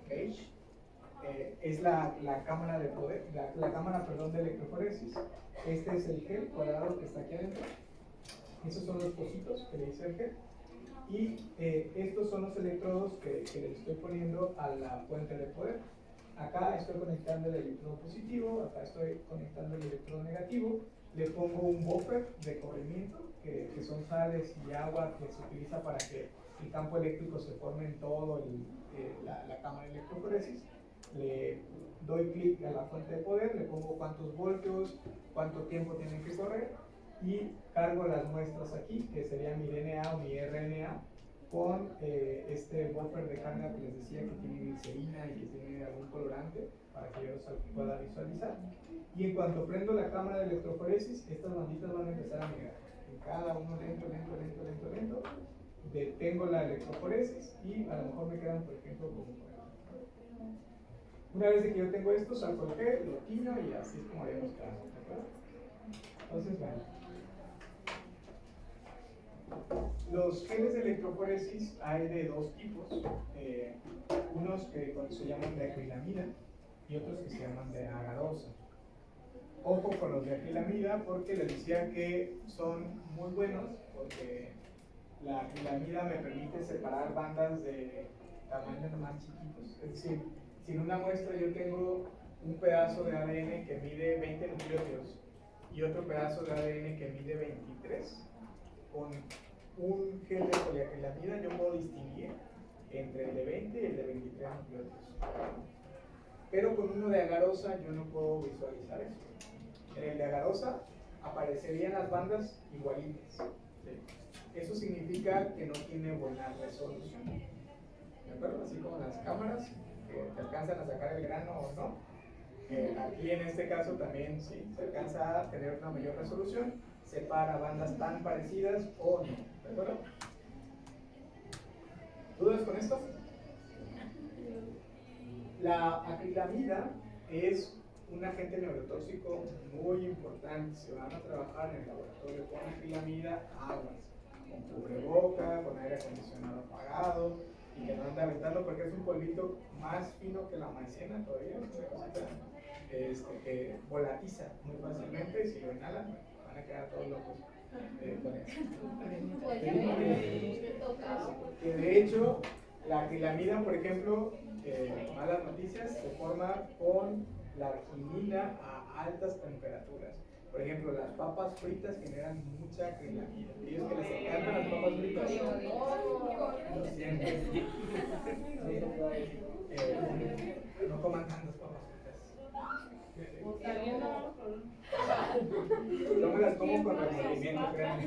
beige es la cámara de poder, la cámara, perdón, de electroforesis. Este es el gel cuadrado que está aquí adentro. Esos son los pocitos que le hice el gel. Y estos son los electrodos que le estoy poniendo a la fuente de poder. Acá estoy conectando el electrodo positivo, acá estoy conectando el electrodo negativo. Le pongo un buffer de corrimiento, que son sales y agua que se utiliza para que el campo eléctrico se forme en todo la cámara de electroforesis. Le doy clic a la fuente de poder, le pongo cuántos voltios, cuánto tiempo tienen que correr, y cargo las muestras aquí, que sería mi DNA o mi RNA, con este buffer de carga que les decía que tiene glicerina y que tiene algún colorante para que yo los pueda visualizar. Y en cuanto prendo la cámara de electroforesis, estas banditas van a empezar a migrar. En cada uno lento, lento, lento, lento, lento. Detengo la electroforesis y a lo mejor me quedan, por ejemplo, como por ejemplo. Una vez que yo tengo esto, saco el gel, lo tiño y así es como haríamos cada uno, ¿de acuerdo? Entonces, bueno. Los geles de electroforesis hay de dos tipos. Unos que se llaman de acrilamida y otros que se llaman de agarosa. Ojo con los de acrilamida porque les decía que son muy buenos porque la acrilamida me permite separar bandas de tamaños más chiquitos. Es decir, si en una muestra yo tengo un pedazo de ADN que mide 20 nucleótidos y otro pedazo de ADN que mide 23, con un gel de poliacrilamida yo puedo distinguir entre el de 20 y el de 23 nucleótidos. Pero con uno de agarosa yo no puedo visualizar eso. En el de agarosa aparecerían las bandas igualitas. ¿Sí? Eso significa que no tiene buena resolución. ¿De acuerdo? Así como las cámaras que te alcanzan a sacar el grano o no. Aquí en este caso también sí, se alcanza a tener una mayor resolución, separa bandas tan parecidas o no. ¿De acuerdo? ¿Dudas con esto? La acrilamida es un agente neurotóxico muy importante. Si van a trabajar en el laboratorio con acrilamida, aguas, con cubreboca, con aire acondicionado apagado y que no ande aventando porque es un polvito más fino que la maicena todavía, una cosita que volatiza muy fácilmente y si lo inhalan van a quedar todos locos con eso. Que de hecho la acrilamida, por ejemplo, malas noticias, se forma con la arginina a altas temperaturas. Por ejemplo, las papas fritas generan mucha acrilamida. Ellos que les encantan las papas fritas. Lo siento. No coman tantas papas fritas. Yo me las como con remordimiento, créanme.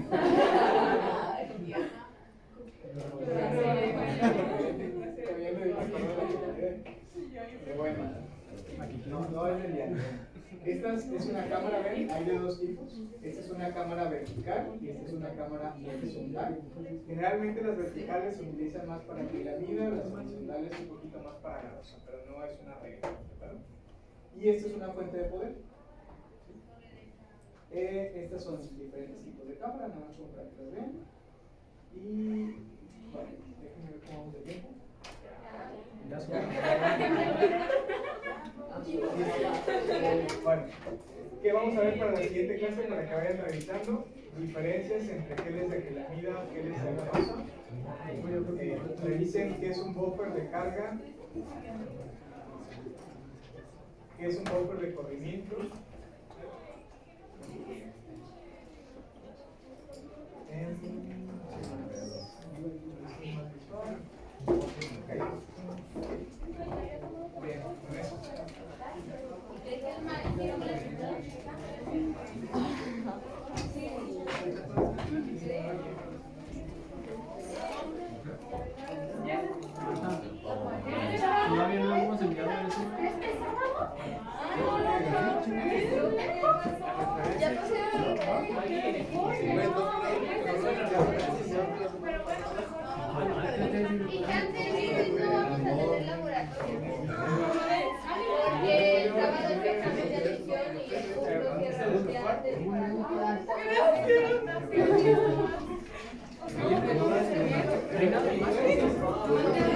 Bueno, no es el diálogo. Esta es una cámara, ven, hay de dos tipos. Esta es una cámara vertical y esta es una cámara horizontal. Generalmente las verticales se utilizan más para acrilamida, las horizontales un poquito más para agarosa, pero no es una regla, ¿verdad? Y esta es una fuente de poder. Estas son diferentes tipos de cámara, nada más como para que las vean. Y bueno, déjenme ver cómo vamos de tiempo. Bueno, ¿qué vamos a ver para la siguiente clase para que vayan revisando? Diferencias entre geles de acrilamida y geles de agarosa. Revisen qué es un buffer de carga, qué es un buffer de corrimiento. Bien, con eso. ¿Todavía no hemos enviado eso? Ya pusieron y antes de no vamos a tener laboratorio. Porque el sábado que cambié de edición y el curso cierra los días antes. Gracias.